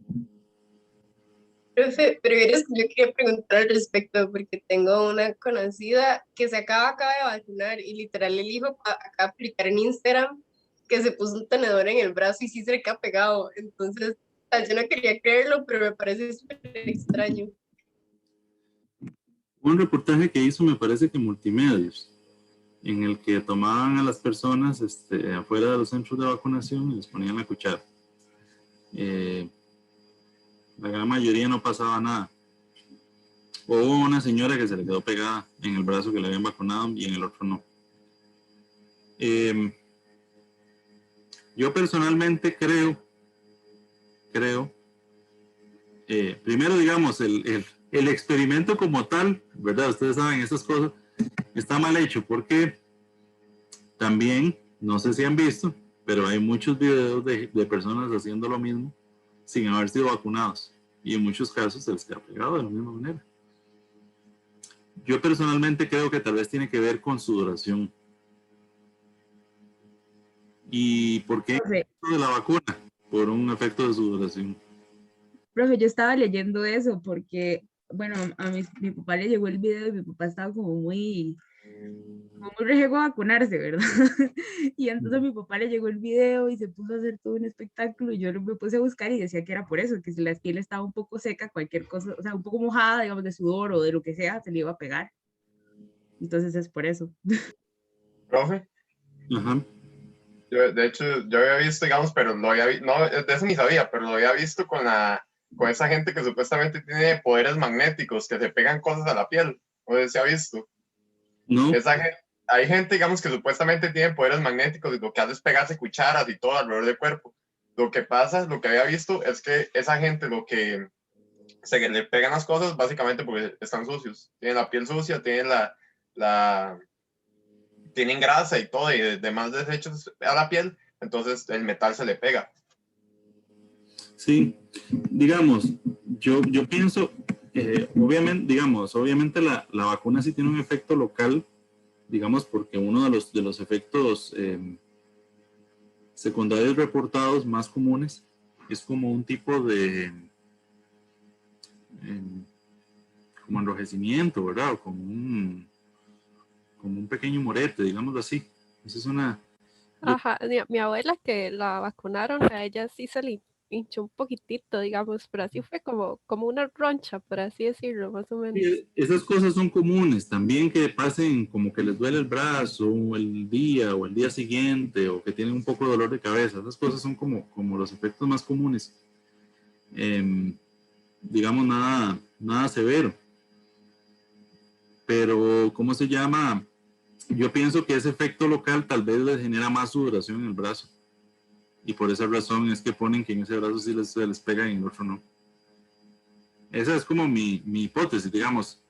Profe, pero yo quería preguntar al respecto porque tengo una conocida que se acaba de vacunar y literal el hijo acaba de aplicar en Instagram que se puso un tenedor en el brazo y sí se le queda pegado. Entonces, yo no quería creerlo, pero me parece súper extraño. Un reportaje que hizo, me parece que Multimedios, en el que tomaban a las personas afuera de los centros de vacunación y les ponían la cuchara. La gran mayoría no pasaba nada. Hubo una señora que se le quedó pegada en el brazo que le habían vacunado y en el otro no. Yo personalmente creo, primero digamos, el experimento como tal, ¿verdad? Ustedes saben, estas cosas está mal hecho porque también, no sé si han visto, pero hay muchos videos de personas haciendo lo mismo sin haber sido vacunados y en muchos casos se les queda pegado de la misma manera. Yo personalmente creo que tal vez tiene que ver con su duración. ¿Y por qué Profe, de la vacuna? Por un efecto de su duración. profe, yo estaba leyendo eso porque, bueno, mi papá le llegó el video y mi papá estaba como muy rejego a vacunarse, ¿verdad? Y entonces mi papá le llegó el video y se puso a hacer todo un espectáculo y yo me puse a buscar y decía que era por eso, que si la piel estaba un poco seca, cualquier cosa, o sea, un poco mojada, digamos, de sudor o de lo que sea, se le iba a pegar. Entonces es por eso. Profe, Ajá. de hecho, yo había visto, digamos, pero lo había no, de eso ni sabía, pero lo había visto con esa gente que supuestamente tiene poderes magnéticos, que se pegan cosas a la piel. ¿O se ha visto? No. Hay gente, digamos, que supuestamente tiene poderes magnéticos y lo que hace es pegarse cucharas y todo alrededor del cuerpo. Lo que pasa, lo que había visto es que esa gente lo que se le pegan las cosas básicamente porque están sucios. Tienen la piel sucia, tienen grasa y todo, y demás desechos a la piel, entonces el metal se le pega. Sí, digamos, yo pienso, obviamente la vacuna sí tiene un efecto local, digamos, porque uno de los efectos secundarios reportados más comunes es como un tipo de como enrojecimiento, ¿verdad? O como un pequeño morete, digámoslo así. Esa es una... Ajá, mi abuela que la vacunaron, a ella sí se le hinchó un poquitito, digamos, pero así fue como una roncha, por así decirlo, más o menos. Sí, esas cosas son comunes, también que pasen como que les duele el brazo o el día siguiente, o que tienen un poco de dolor de cabeza. Esas cosas son como los efectos más comunes. Digamos, nada severo. Pero, ¿cómo se llama? Yo pienso que ese efecto local tal vez les genera más sudoración en el brazo. Y por esa razón es que ponen que en ese brazo sí se les pega y en el otro no. Esa es como mi hipótesis, digamos.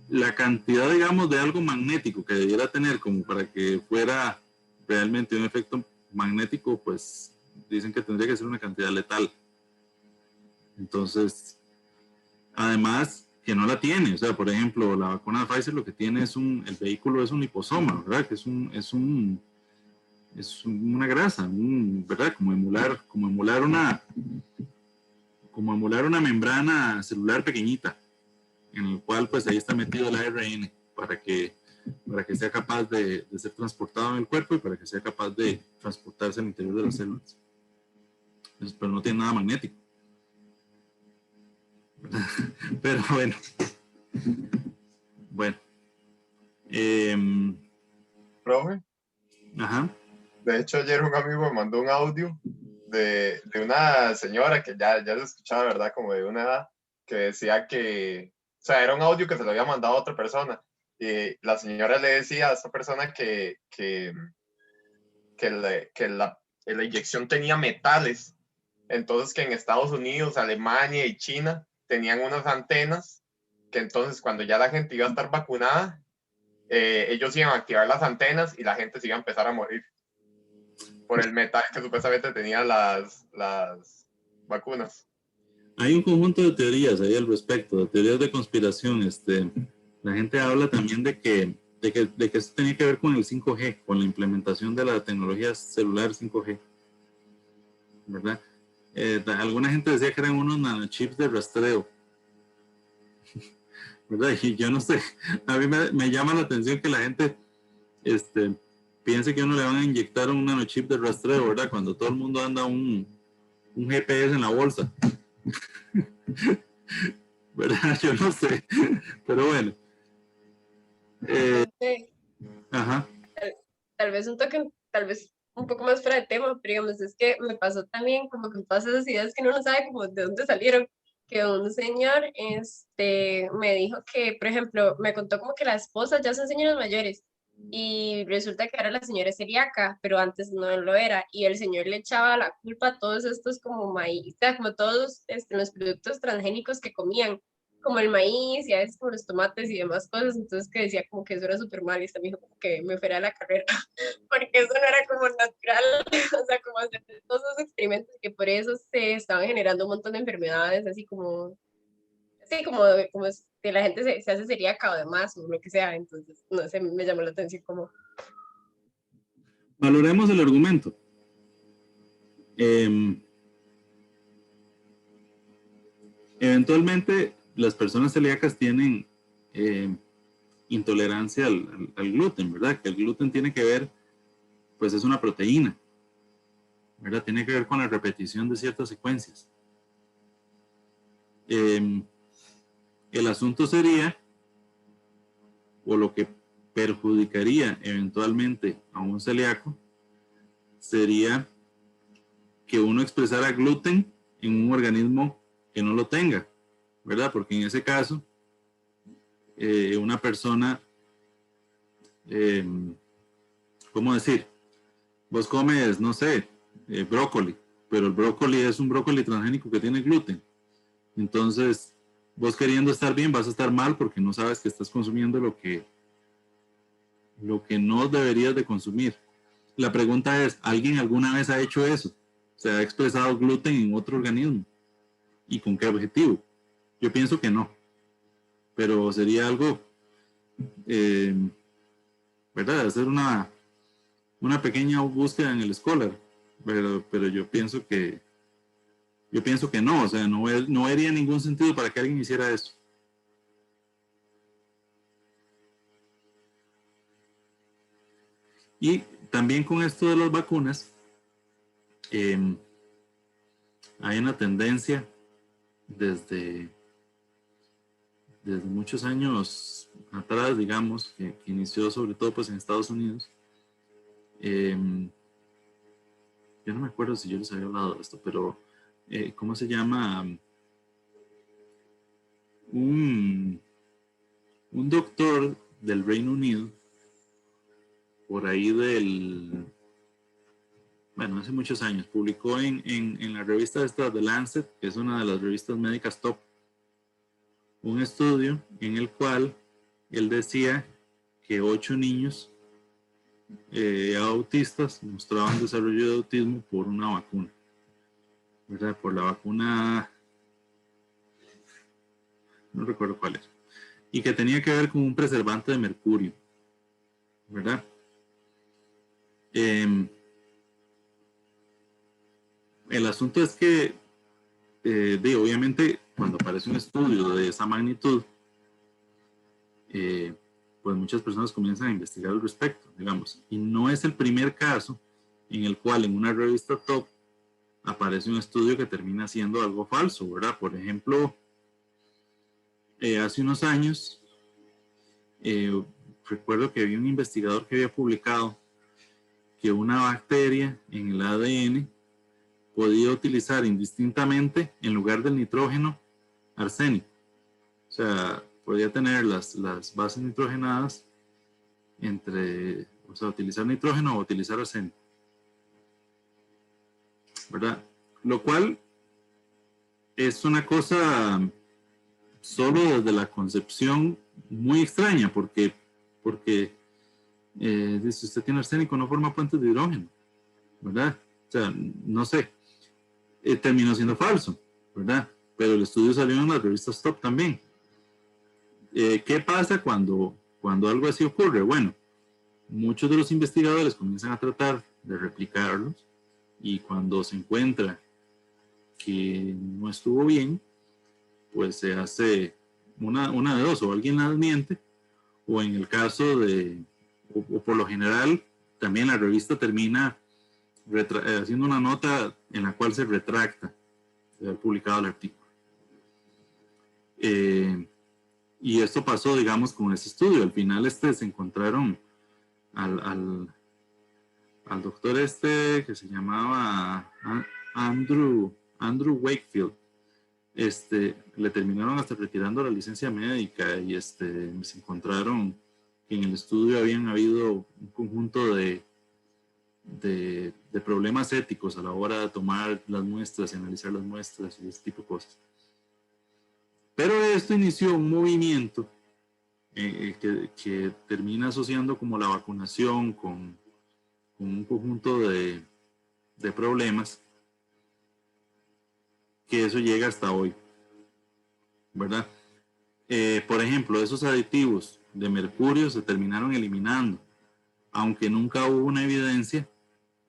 La cantidad, digamos, de algo magnético que debiera tener como para que fuera realmente un efecto magnético, pues dicen que tendría que ser una cantidad letal. Entonces, además, que no la tiene. O sea, por ejemplo, la vacuna de Pfizer lo que tiene es el vehículo es un liposoma, ¿verdad? Que es una grasa, ¿verdad? Como emular una membrana celular pequeñita, en el cual pues ahí está metido el ARN para que sea capaz de ser transportado en el cuerpo y para que sea capaz de transportarse al interior de las células. Pero no tiene nada magnético. Pero bueno. Profe, Ajá. de hecho ayer un amigo me mandó un audio de una señora que ya se escuchaba, ¿verdad? Como de una edad, que decía que, o sea, era un audio que se lo había mandado a otra persona, y la señora le decía a esa persona que la inyección tenía metales, entonces que en Estados Unidos, Alemania y China tenían unas antenas que entonces cuando ya la gente iba a estar vacunada, ellos iban a activar las antenas y la gente se iba a empezar a morir por el metal que supuestamente tenían las vacunas. Hay un conjunto de teorías ahí al respecto, de teorías de conspiración. La gente habla también de que esto tenía que ver con el 5G, con la implementación de la tecnología celular 5G, ¿verdad? Alguna gente decía que eran unos nanochips de rastreo, ¿verdad? Y yo no sé, a mí me llama la atención que la gente piense que a uno le van a inyectar un nanochip de rastreo, ¿verdad? Cuando todo el mundo anda un GPS en la bolsa. ¿Verdad? Yo no sé, pero bueno. No sé, Ajá. tal vez tal vez un poco más fuera de tema, pero digamos, es que me pasó también como que todas esas ideas que uno no sabe como de dónde salieron, que un señor me dijo que, por ejemplo, me contó como que la esposa ya son señoras mayores y resulta que ahora la señora es celíaca, pero antes no lo era, y el señor le echaba la culpa a todos estos como maíz, o sea, como todos los productos transgénicos que comían, como el maíz y a veces como los tomates y demás cosas, entonces que decía como que eso era súper mal y hasta me dijo como que me fuera a la carrera porque eso no era como natural, o sea, como hacer todos esos experimentos que por eso se estaban generando un montón de enfermedades, como que la gente se hace celíaca o demás, o lo que sea, entonces, no sé, me llamó la atención como... Valoremos el argumento. Eventualmente, las personas celíacas tienen intolerancia al gluten, ¿verdad? Que el gluten tiene que ver, pues es una proteína, ¿verdad? Tiene que ver con la repetición de ciertas secuencias. El asunto sería, o lo que perjudicaría eventualmente a un celíaco, sería que uno expresara gluten en un organismo que no lo tenga, ¿verdad? Porque en ese caso, una persona, ¿cómo decir? Vos comes, no sé, brócoli, pero el brócoli es un brócoli transgénico que tiene gluten. Entonces, vos queriendo estar bien, vas a estar mal porque no sabes que estás consumiendo lo que no deberías de consumir. La pregunta es, ¿alguien alguna vez ha hecho eso? ¿Se ha expresado gluten en otro organismo? ¿Y con qué objetivo? Yo pienso que no, pero sería algo, ¿verdad? Hacer una pequeña búsqueda en el Scholar, pero yo pienso que no, o sea, no haría ningún sentido para que alguien hiciera eso. Y también con esto de las vacunas, hay una tendencia desde muchos años atrás, digamos, que inició sobre todo pues en Estados Unidos. Yo no me acuerdo si yo les había hablado de esto, pero ¿cómo se llama? Un doctor del Reino Unido, por ahí bueno, hace muchos años, publicó en la revista esta The Lancet, que es una de las revistas médicas top, un estudio en el cual él decía que 8 niños autistas mostraban desarrollo de autismo por una vacuna, ¿verdad? Por la vacuna, no recuerdo cuál es, y que tenía que ver con un preservante de mercurio, ¿verdad? El asunto es que, obviamente, cuando aparece un estudio de esa magnitud, pues muchas personas comienzan a investigar al respecto, digamos, y no es el primer caso en el cual en una revista top aparece un estudio que termina siendo algo falso, ¿verdad? Por ejemplo, hace unos años, recuerdo que había un investigador que había publicado que una bacteria en el ADN podía utilizar indistintamente, en lugar del nitrógeno, arsénico. O sea, podía tener las bases nitrogenadas o sea, utilizar nitrógeno o utilizar arsénico, ¿verdad? Lo cual es una cosa solo desde la concepción muy extraña, porque si usted tiene arsénico no forma puentes de hidrógeno, ¿verdad? O sea, no sé, terminó siendo falso, ¿verdad? Pero el estudio salió en las revistas top también. ¿Qué pasa cuando algo así ocurre? Bueno, muchos de los investigadores comienzan a tratar de replicarlos y cuando se encuentra que no estuvo bien, pues se hace una de dos, o alguien la desmiente, o en el caso o por lo general, también la revista termina haciendo una nota en la cual se retracta de haber publicado el artículo. Y esto pasó, digamos, con ese estudio. Al final se encontraron al doctor que se llamaba Andrew Wakefield. Le terminaron hasta retirando la licencia médica y se encontraron que en el estudio habían habido un conjunto de problemas éticos a la hora de tomar las muestras y analizar las muestras y ese tipo de cosas. Pero esto inició un movimiento que termina asociando como la vacunación con un conjunto de problemas, que eso llega hasta hoy, ¿verdad? Por ejemplo, esos aditivos de mercurio se terminaron eliminando, aunque nunca hubo una evidencia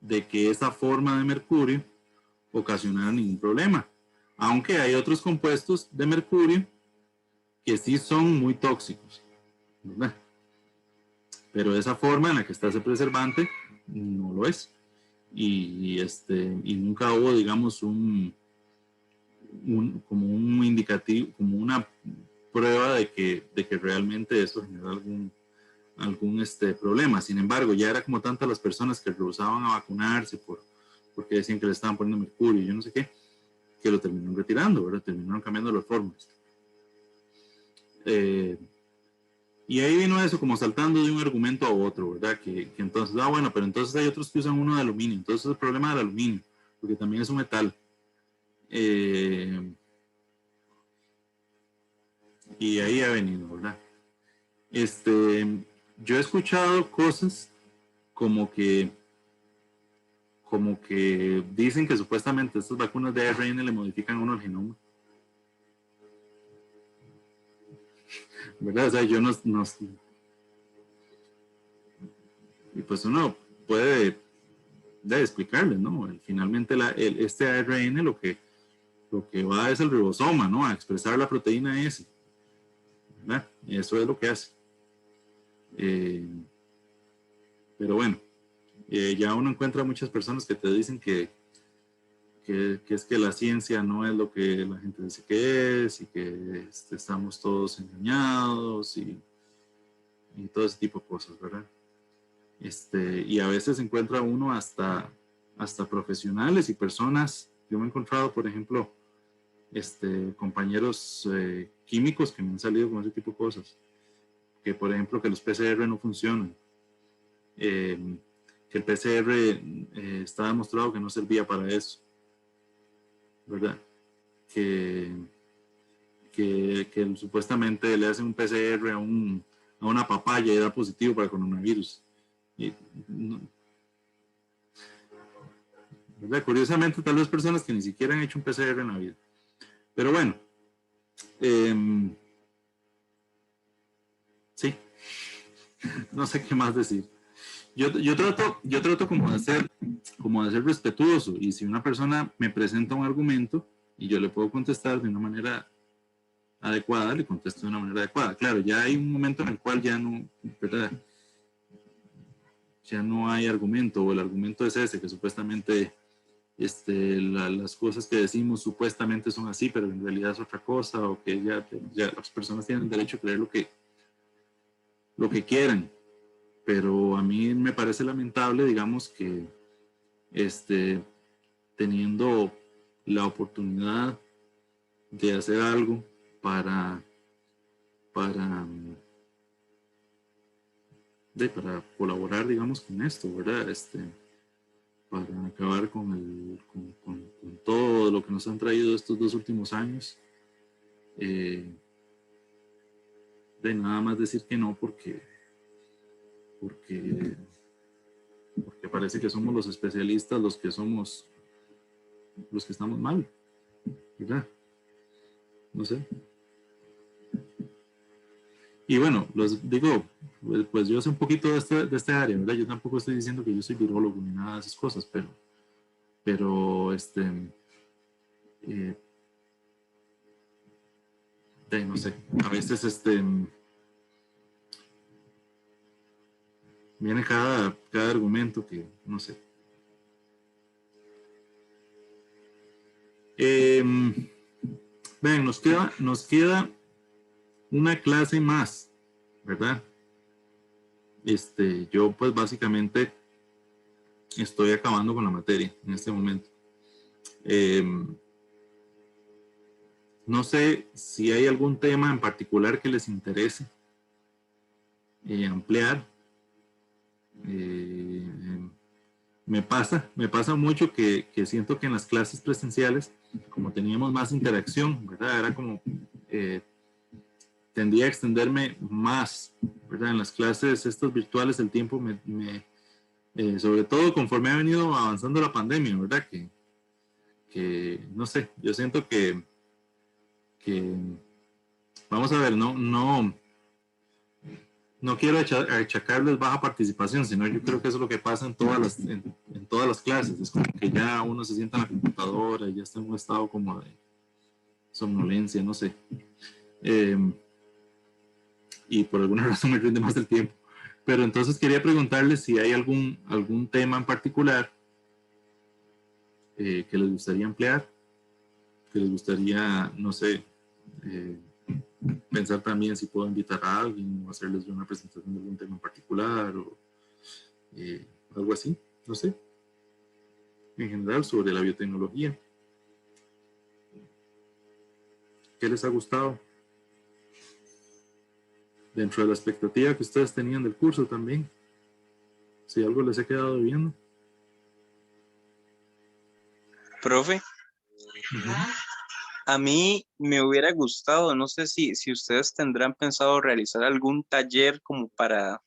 de que esa forma de mercurio ocasionara ningún problema. Aunque hay otros compuestos de mercurio que sí son muy tóxicos, ¿verdad? Pero esa forma en la que está ese preservante no lo es. Y nunca hubo, digamos, como un indicativo, como una prueba de que realmente eso genera algún problema. Sin embargo, ya era como tantas las personas que rehusaban a vacunarse porque decían que le estaban poniendo mercurio y yo no sé qué, que lo terminaron retirando, ¿verdad? Terminaron cambiando las formas. Y ahí vino eso como saltando de un argumento a otro, ¿verdad? Que entonces, bueno, pero entonces hay otros que usan uno de aluminio. Entonces el problema del aluminio, porque también es un metal. Y ahí ha venido, ¿verdad? Yo he escuchado cosas como que dicen que supuestamente estas vacunas de ARN le modifican a uno el genoma. ¿Verdad? O sea, yo no y pues uno puede explicarle, ¿no? Finalmente este ARN lo que va es el ribosoma, ¿no? A expresar la proteína S, ¿verdad? Eso es lo que hace. Pero bueno, ya uno encuentra muchas personas que te dicen que que es que la ciencia no es lo que la gente dice que es y que estamos todos engañados y todo ese tipo de cosas, ¿verdad? Y a veces encuentra uno hasta profesionales y personas. Yo me he encontrado, por ejemplo, compañeros químicos que me han salido con ese tipo de cosas. Que, por ejemplo, que los PCR no funcionan. Que el PCR está demostrado que no servía para eso, ¿verdad? Que supuestamente le hacen un PCR a una papaya y da positivo para coronavirus. Y, ¿verdad? Curiosamente, tal vez personas que ni siquiera han hecho un PCR en la vida. Pero bueno, sí, no sé qué más decir. Yo trato como de ser respetuoso, y si una persona me presenta un argumento y yo le puedo contestar de una manera adecuada, le contesto de una manera adecuada. Claro, ya hay un momento en el cual ya no, ¿verdad? Ya no hay argumento, o el argumento es ese, que supuestamente las cosas que decimos supuestamente son así, pero en realidad es otra cosa, o que ya las personas tienen derecho a creer lo que quieran. Pero a mí me parece lamentable, digamos, que teniendo la oportunidad de hacer algo para colaborar, digamos, con esto, ¿verdad? Para acabar con todo lo que nos han traído estos 2 últimos años. De nada más decir que no, porque parece que somos los especialistas los que estamos mal, ¿verdad? No sé. Y bueno, los digo, pues yo sé un poquito de este área, ¿verdad? Yo tampoco estoy diciendo que yo soy virólogo ni nada de esas cosas, pero no sé, a veces viene cada argumento que no sé. Ven, nos queda una clase más, ¿verdad? Yo pues básicamente estoy acabando con la materia en este momento. No sé si hay algún tema en particular que les interese ampliar. Me pasa mucho que siento que en las clases presenciales, como teníamos más interacción, ¿verdad? Era como, tendía a extenderme más, ¿verdad? En las clases estas virtuales el tiempo sobre todo conforme ha venido avanzando la pandemia, ¿verdad? Que no sé, yo siento que vamos a ver, no quiero achacarles baja participación, sino yo creo que eso es lo que pasa en todas las clases. Es como que ya uno se sienta en la computadora y ya está en un estado como de somnolencia, no sé. Y por alguna razón me rinde más el tiempo. Pero entonces quería preguntarles si hay algún tema en particular que les gustaría ampliar, que les gustaría, no sé, pensar también si puedo invitar a alguien o hacerles una presentación de algún tema en particular o algo así, no sé, en general sobre la biotecnología. ¿Qué les ha gustado? Dentro de la expectativa que ustedes tenían del curso también, si algo les ha quedado viendo. Profe, a mí me hubiera gustado, no sé si ustedes tendrán pensado realizar algún taller como para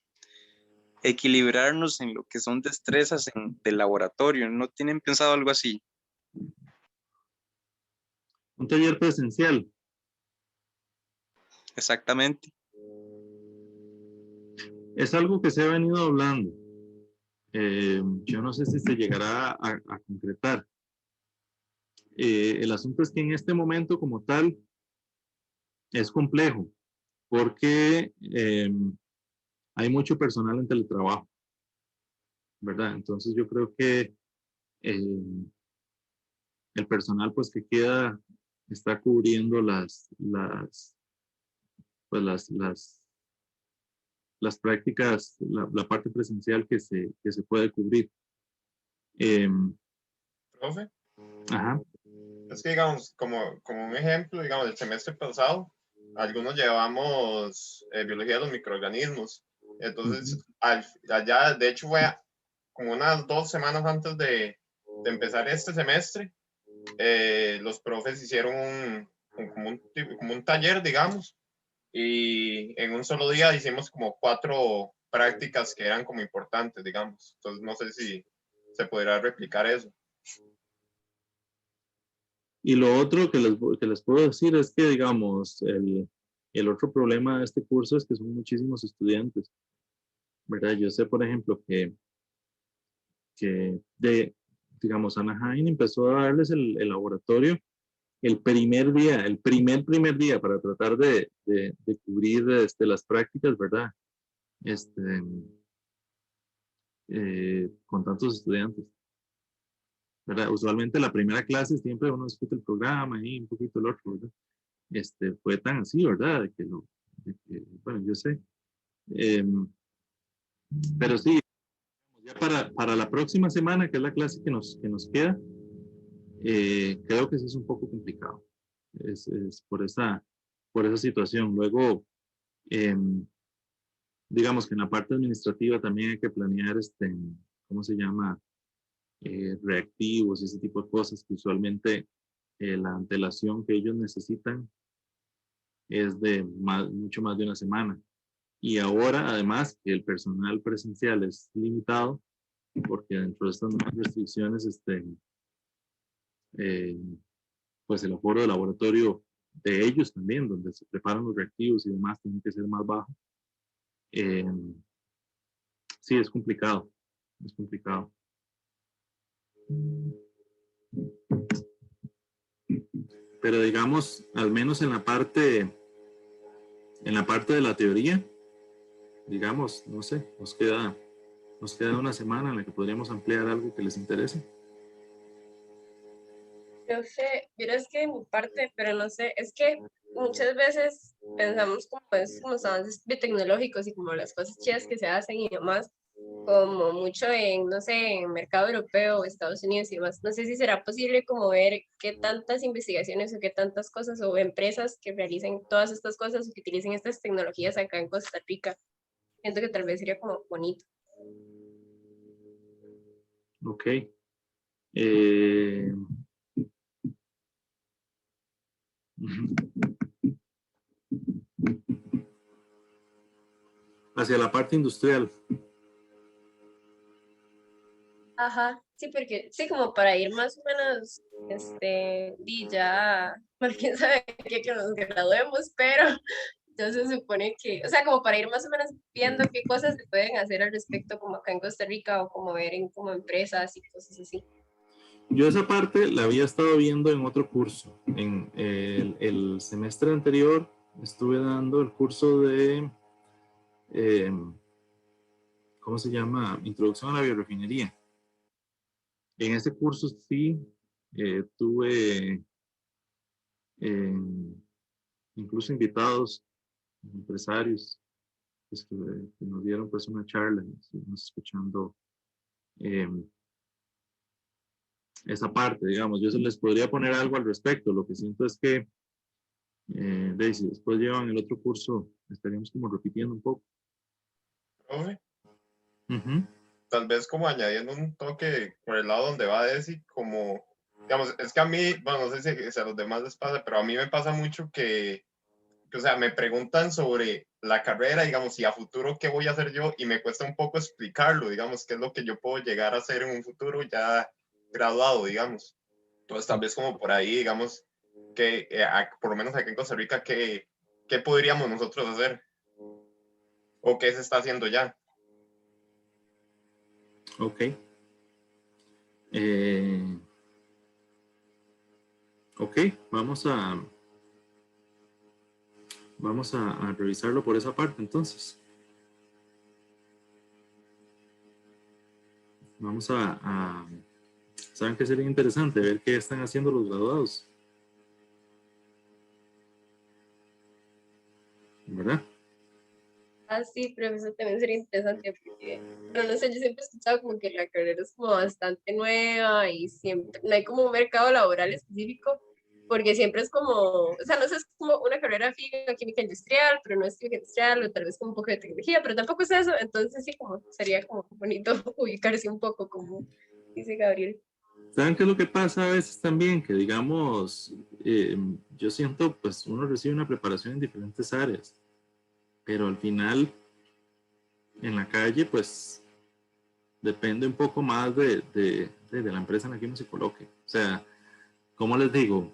equilibrarnos en lo que son destrezas del laboratorio. ¿No tienen pensado algo así? Un taller presencial. Exactamente. Es algo que se ha venido hablando. Yo no sé si se llegará a concretar. El asunto es que en este momento como tal es complejo porque hay mucho personal en teletrabajo, ¿verdad? Entonces yo creo que el personal pues que queda está cubriendo pues las prácticas, la parte presencial que se puede cubrir. Profe, Ajá. es que digamos, como un ejemplo, digamos, el semestre pasado, algunos llevamos biología de los microorganismos. Entonces, allá, de hecho, fue como unas 2 semanas antes de empezar este semestre, los profes hicieron como un taller, digamos, y en un solo día hicimos como 4 prácticas que eran como importantes, digamos. Entonces, no sé si se podrá replicar eso. Y lo otro que les puedo decir es que, digamos, el otro problema de este curso es que son muchísimos estudiantes, ¿verdad? Yo sé, por ejemplo, digamos, Anaheim empezó a darles el laboratorio el primer día, el primer día para tratar de cubrir las prácticas, ¿verdad? Con tantos estudiantes, ¿verdad? Usualmente la primera clase siempre uno discute el programa y un poquito el otro, ¿verdad? Fue tan así, ¿verdad? Bueno, yo sé. Pero sí, ya para la próxima semana, que es la clase que nos queda, creo que sí es un poco complicado. Es por esa situación. Luego, digamos que en la parte administrativa también hay que planear, ¿cómo se llama? Reactivos y ese tipo de cosas que usualmente la antelación que ellos necesitan es de mucho más de una semana. Y ahora, además, que el personal presencial es limitado, porque dentro de estas nuevas restricciones, pues el aforo de laboratorio de ellos también, donde se preparan los reactivos y demás, tiene que ser más bajo. Sí, es complicado, es complicado. Pero digamos, al menos en la parte de la teoría, digamos, no sé, nos queda una semana en la que podríamos ampliar algo que les interese. Yo sé, es que de mi parte, pero no sé, es que muchas veces pensamos como los avances biotecnológicos y como las cosas chidas que se hacen y demás, como mucho en, no sé, en mercado europeo, Estados Unidos y demás. No sé si será posible como ver qué tantas investigaciones o qué tantas cosas o empresas que realicen todas estas cosas o que utilicen estas tecnologías acá en Costa Rica. Siento que tal vez sería como bonito. Ok. Hacia la parte industrial. Ajá, sí, porque sí, como para ir más o menos, y ya, bueno, quién sabe qué que nos graduemos, pero ya se supone que, o sea, como para ir más o menos viendo qué cosas se pueden hacer al respecto, como acá en Costa Rica o como ver en como empresas y cosas así. Yo esa parte la había estado viendo en otro curso. En el semestre anterior estuve dando el curso de, ¿cómo se llama? Introducción a la biorefinería. En ese curso sí tuve incluso invitados, empresarios, pues, que nos dieron pues una charla, estuvimos escuchando esa parte, digamos. Yo se les podría poner algo al respecto. Lo que siento es que Daisy, después llevan el otro curso, estaríamos como repitiendo un poco. Profe, Ujú. tal vez como añadiendo un toque por el lado donde va Desi, como, digamos, es que a mí, bueno, no sé si a los demás les pasa, pero a mí me pasa mucho o sea, me preguntan sobre la carrera, digamos, y a futuro qué voy a hacer yo, y me cuesta un poco explicarlo, digamos, qué es lo que yo puedo llegar a hacer en un futuro ya graduado, digamos. Entonces, tal vez como por ahí, digamos, que por lo menos aquí en Costa Rica, ¿qué podríamos nosotros hacer? ¿O qué se está haciendo ya? Ok. Ok, vamos a revisarlo por esa parte entonces. Vamos ¿Saben qué sería interesante? Ver qué están haciendo los graduados. ¿Verdad? Ah, sí, pero eso también sería interesante porque, pero no sé, yo siempre he escuchado como que la carrera es como bastante nueva y siempre, no hay como un mercado laboral específico, porque siempre es como, o sea, no sé, es como una carrera fija, química industrial, pero no es química industrial, o tal vez como un poco de tecnología, pero tampoco es eso, entonces sí, como sería como bonito ubicarse un poco, como dice Gabriel. ¿Saben qué es lo que pasa a veces también? Que digamos, yo siento, pues uno recibe una preparación en diferentes áreas, pero al final, en la calle, pues depende un poco más de la empresa en la que uno se coloque. O sea, ¿cómo les digo?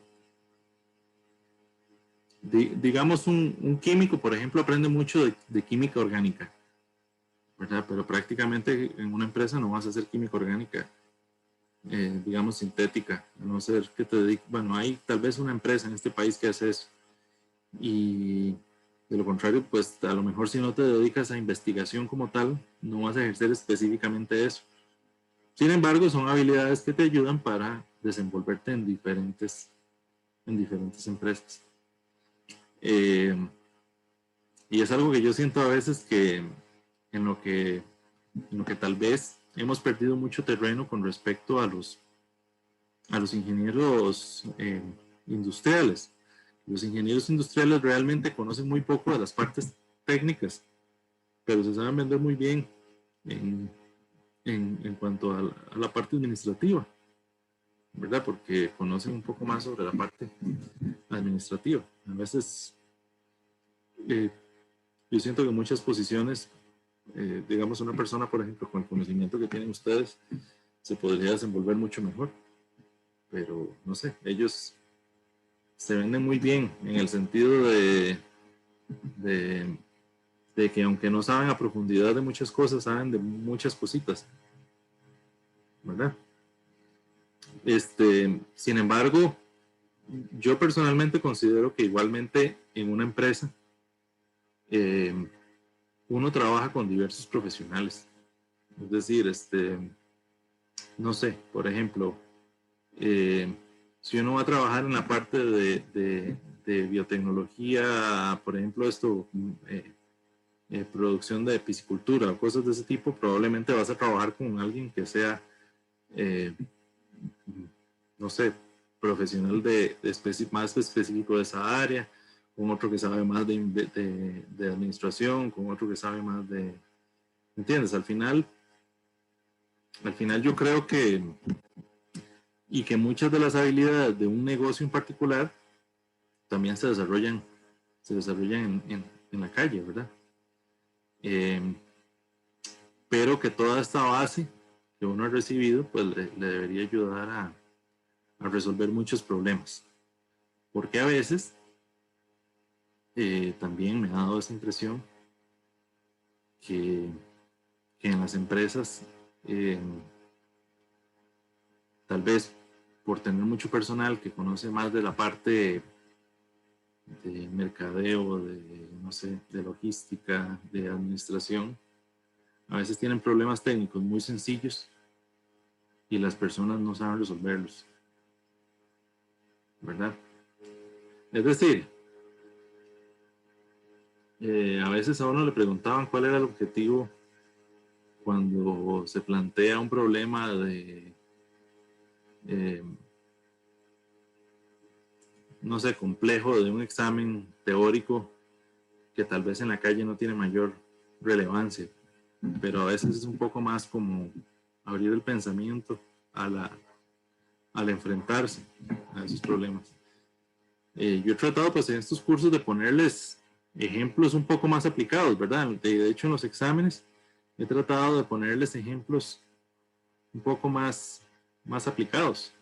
Digamos, un químico, por ejemplo, aprende mucho de química orgánica, ¿verdad? Pero prácticamente en una empresa no vas a hacer química orgánica, digamos, sintética, a no ser que te dediques, bueno, hay tal vez una empresa en este país que hace eso. Y de lo contrario, pues a lo mejor si no te dedicas a investigación como tal, no vas a ejercer específicamente eso. Sin embargo, son habilidades que te ayudan para desenvolverte en diferentes empresas. Y es algo que yo siento a veces que en lo que, en lo que tal vez hemos perdido mucho terreno con respecto a los ingenieros industriales. Los ingenieros industriales realmente conocen muy poco de las partes técnicas, pero se saben vender muy bien en cuanto a la parte administrativa, ¿verdad? Porque conocen un poco más sobre la parte administrativa. A veces yo siento que muchas posiciones, digamos una persona, por ejemplo, con el conocimiento que tienen ustedes, se podría desenvolver mucho mejor, pero no sé, ellos se venden muy bien en el sentido de, de que aunque no saben a profundidad de muchas cosas, saben de muchas cositas, ¿verdad? Sin embargo, yo personalmente considero que igualmente en una empresa uno trabaja con diversos profesionales. Es decir, no sé, por ejemplo, si uno va a trabajar en la parte de biotecnología, por ejemplo, producción de piscicultura o cosas de ese tipo, probablemente vas a trabajar con alguien que sea, eh, no sé, profesional más específico de esa área, con otro que sabe más de administración, con otro que sabe más ¿entiendes? Al final yo creo que muchas de las habilidades de un negocio en particular también se desarrollan en la calle, ¿verdad? Pero que toda esta base que uno ha recibido, pues le debería ayudar a resolver muchos problemas. Porque a veces también me ha dado esa impresión que en las empresas, tal vez por tener mucho personal que conoce más de la parte de mercadeo, no sé, de logística, de administración, a veces tienen problemas técnicos muy sencillos y las personas no saben resolverlos, ¿verdad? Es decir, a veces a uno le preguntaban cuál era el objetivo cuando se plantea un problema eh, no sé, complejo de un examen teórico que tal vez en la calle no tiene mayor relevancia, pero a veces es un poco más como abrir el pensamiento al enfrentarse a esos problemas. Yo he tratado pues en estos cursos de ponerles ejemplos un poco más aplicados, ¿verdad? De hecho en los exámenes he tratado de ponerles ejemplos un poco más aplicados,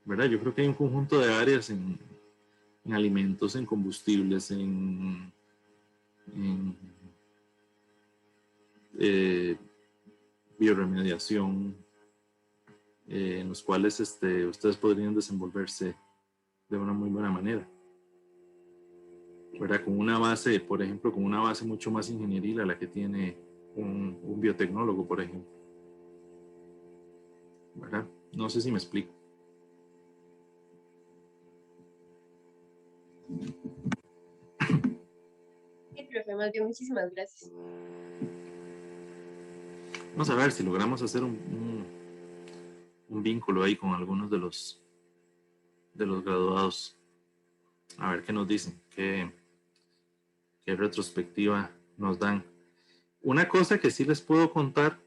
¿verdad? Yo creo que hay un conjunto de áreas en alimentos, en combustibles, en bioremediación, en los cuales ustedes podrían desenvolverse de una muy buena manera, ¿verdad? Con una base, por ejemplo, con una base mucho más ingenieril a la que tiene un biotecnólogo, por ejemplo. ¿verdad? No sé si me explico. Sí, profe, más bien, muchísimas gracias. Vamos a ver si logramos hacer un vínculo ahí con algunos de los graduados. A ver qué nos dicen, qué retrospectiva nos dan. Una cosa que sí les puedo contar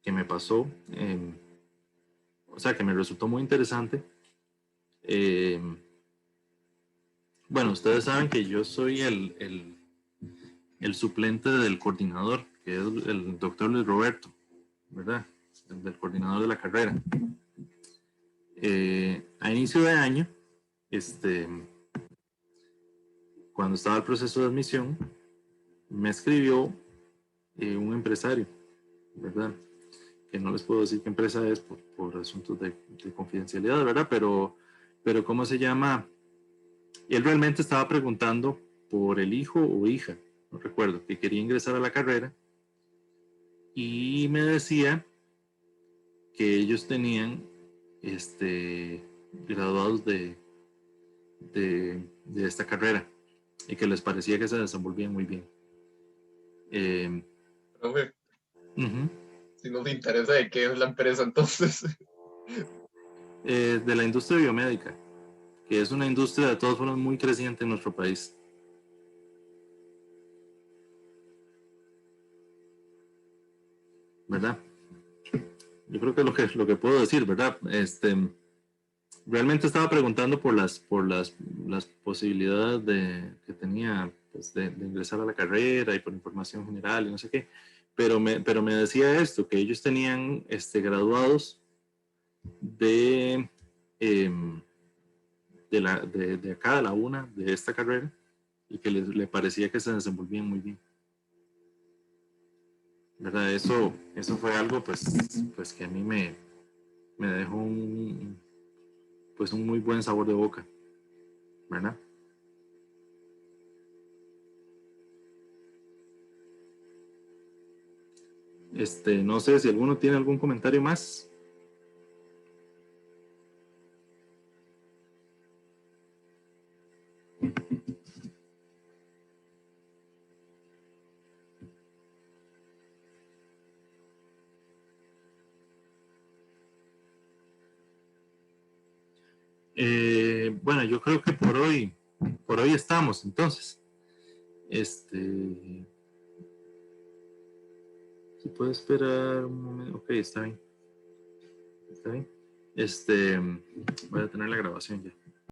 que me pasó, o sea, que me resultó muy interesante. Bueno, ustedes saben que yo soy el suplente del coordinador, que es el doctor Luis Roberto, ¿verdad? Del coordinador de la carrera. A inicio de año, cuando estaba el proceso de admisión, me escribió un empresario, ¿verdad? Que no les puedo decir qué empresa es por asuntos de confidencialidad, ¿verdad? Pero ¿cómo se llama? Él realmente estaba preguntando por el hijo o hija, no recuerdo, que quería ingresar a la carrera y me decía que ellos tenían graduados de esta carrera y que les parecía que se desenvolvían muy bien. Profe, Uh-huh. si no te interesa de qué es la empresa, entonces. De la industria biomédica, que es una industria de todas formas muy creciente en nuestro país. ¿Verdad? Yo creo que es lo que puedo decir, ¿verdad? Realmente estaba preguntando por las posibilidades que tenía pues, de ingresar a la carrera y por información general y no sé qué, pero me decía esto, que ellos tenían graduados de acá, de la UNA, de esta carrera, y que le parecía que se desenvolvían muy bien. ¿Verdad? Eso fue algo pues que a mí me dejó un muy buen sabor de boca, ¿verdad? No sé si alguno tiene algún comentario más. Bueno, yo creo que por hoy estamos, entonces. Si puede esperar un momento. Ok, está bien. Está bien. Voy a tener la grabación ya.